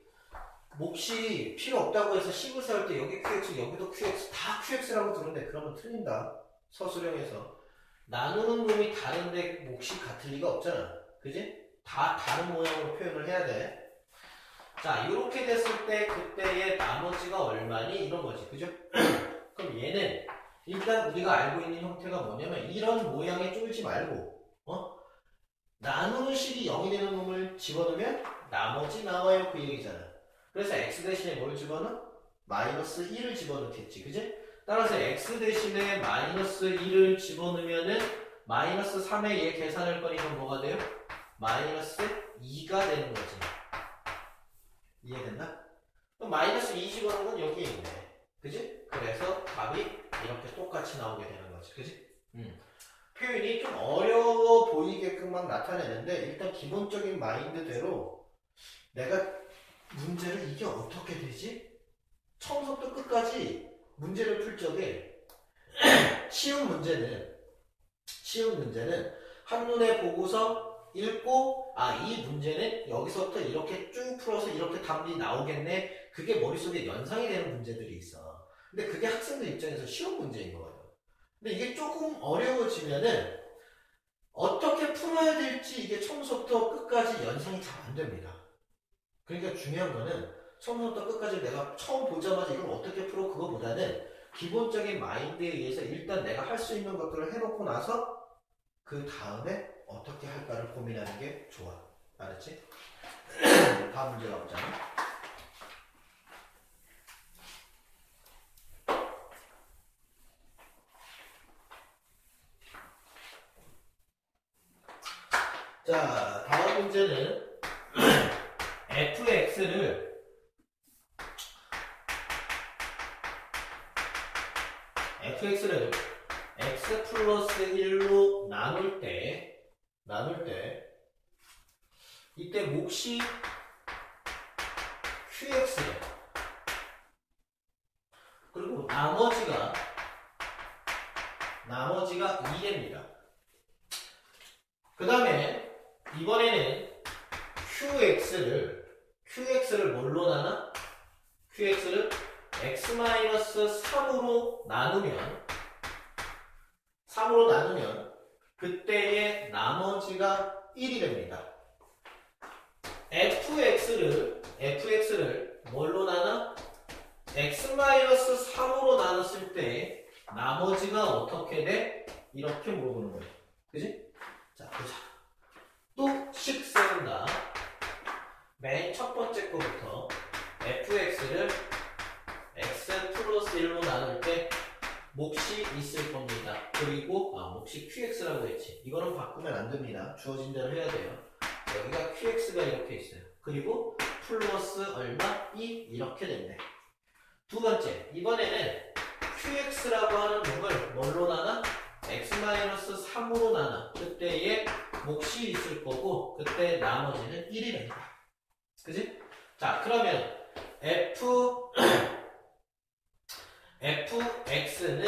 몫이 필요 없다고 해서 식을 세울 때 여기 qx 여기도 qx 다 qx라고 들었는데 그러면 틀린다. 서술형에서 나누는 놈이 다른데 몫이 같을 리가 없잖아. 그지? 다 다른 모양으로 표현을 해야 돼. 자, 이렇게 됐을 때 그때의 나머지가 얼마니? 이런 거지. 그죠? 그럼 얘는 일단 우리가 알고 있는 형태가 뭐냐면 이런 모양에 쫄지 말고 나누는 식이 0이 되는 놈을 집어넣으면 나머지 나와요. 그 얘기잖아. 그래서 x 대신에 뭘 집어넣어? 마이너스 1을 집어넣겠지. 그지? 따라서 x 대신에 마이너스 1을 집어넣으면은 마이너스 3에 얘 계산할 거니까 뭐가 돼요? 마이너스 2가 되는 거지. 이해됐나? 그럼 마이너스 2 집어넣은 건 여기에 있네. 그지? 그래서 답이 이렇게 똑같이 나오게 되는 거지. 그지? 표현이 좀 어려워 보이게끔 막 나타내는데 일단 기본적인 마인드대로 내가 문제를 이게 어떻게 되지? 처음부터 끝까지 문제를 풀 적에 쉬운 문제는 한눈에 보고서 읽고 이 문제는 여기서부터 이렇게 쭉 풀어서 이렇게 답이 나오겠네. 그게 머릿속에 연상이 되는 문제들이 있어. 근데 그게 학생들 입장에서 쉬운 문제인 거예요. 근데 이게 조금 어려워지면은 어떻게 풀어야 될지 이게 처음부터 끝까지 연상이 잘 안 됩니다. 그러니까 중요한 거는 처음부터 끝까지 내가 처음 보자마자 이걸 어떻게 풀어 그거보다는 기본적인 마인드에 의해서 일단 내가 할 수 있는 것들을 해놓고 나서 그 다음에 어떻게 할까를 고민하는 게 좋아. 알았지? 다음 문제 가보자. 자, 다음 문제는 fx를 x 플러스 1로 나눌 때 이때 몫이 qx래. 그리고 나머지가 2입니다. 그 다음에 이번에는 qx를 뭘로 나눠? qx를 x-3으로 나누면 그때의 나머지가 1이 됩니다. fx를 뭘로 나눠? x-3으로 나눴을 때 나머지가 어떻게 돼? 이렇게 물어보는 거예요. 그지? 자, 보자. 또 식 세운다. 맨 첫 번째 거부터 fx를 x 플러스 1로 나눌 때 몫이 있을 겁니다. 그리고 몫이 qx라고 했지. 이거는 바꾸면 안 됩니다. 주어진 대로 해야 돼요. 여기가 qx가 이렇게 있어요. 그리고 플러스 얼마? 2 이렇게 된대. 두 번째, 이번에는 qx라고 하는 놈을 뭘로 나눠? x-3으로 나눠. 그때의 몫이 있을 거고 그때 나머지는 1이 됩니다. 그지? 자, 그러면 fx는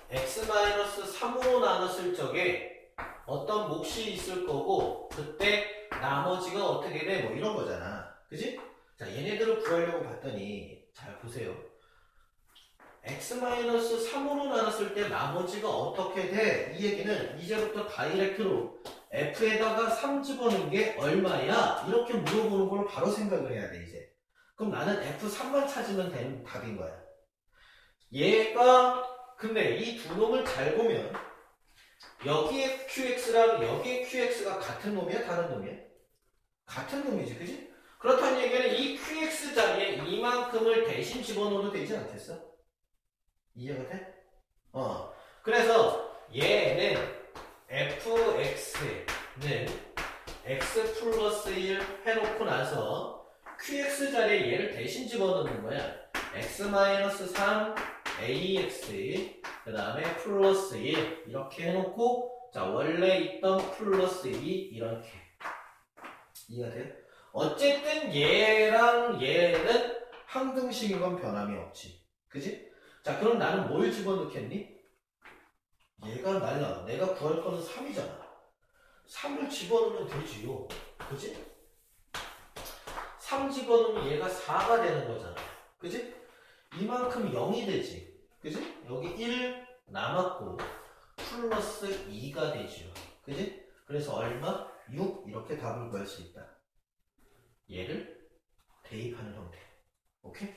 x-3으로 나눴을 적에 어떤 몫이 있을 거고 그때 나머지가 어떻게 돼? 뭐 이런 거잖아. 그지? 자, 얘네들을 구하려고 봤더니 잘 보세요. x-3으로 나눴을 때 나머지가 어떻게 돼? 이 얘기는 이제부터 다이렉트로 f에다가 3 집어넣은 게 얼마야? 이렇게 물어보는 걸 바로 생각을 해야 돼 이제. 그럼 나는 f3만 찾으면 되는 답인 거야. 얘가 근데 이 두 놈을 잘 보면 여기에 qx랑 여기에 qx가 같은 놈이야? 다른 놈이야? 같은 놈이지, 그지? 그렇다는 얘기는 이 qx 자리에 이만큼을 대신 집어넣어도 되지 않겠어? 이해가 돼? 그래서 얘는 fx는 x 플러스 1 해놓고 나서 qx 자리에 얘를 대신 집어넣는 거야. x-3 ax 그 다음에 플러스 1 이렇게 해놓고 자 원래 있던 플러스 2 이렇게. 이해가 돼요? 어쨌든 얘랑 얘는 항등식인 건 변함이 없지. 그지? 자, 그럼 나는 뭘 집어넣겠니? 얘가 날라. 내가 구할 거는 3이잖아. 3을 집어넣으면 되지요. 그지? 3 집어넣으면 얘가 4가 되는 거잖아. 그지? 이만큼 0이 되지. 그지? 여기 1 남았고 플러스 2가 되지요. 그지? 그래서 얼마? 6 이렇게 답을 구할 수 있다. 얘를 대입하는 형태. 오케이?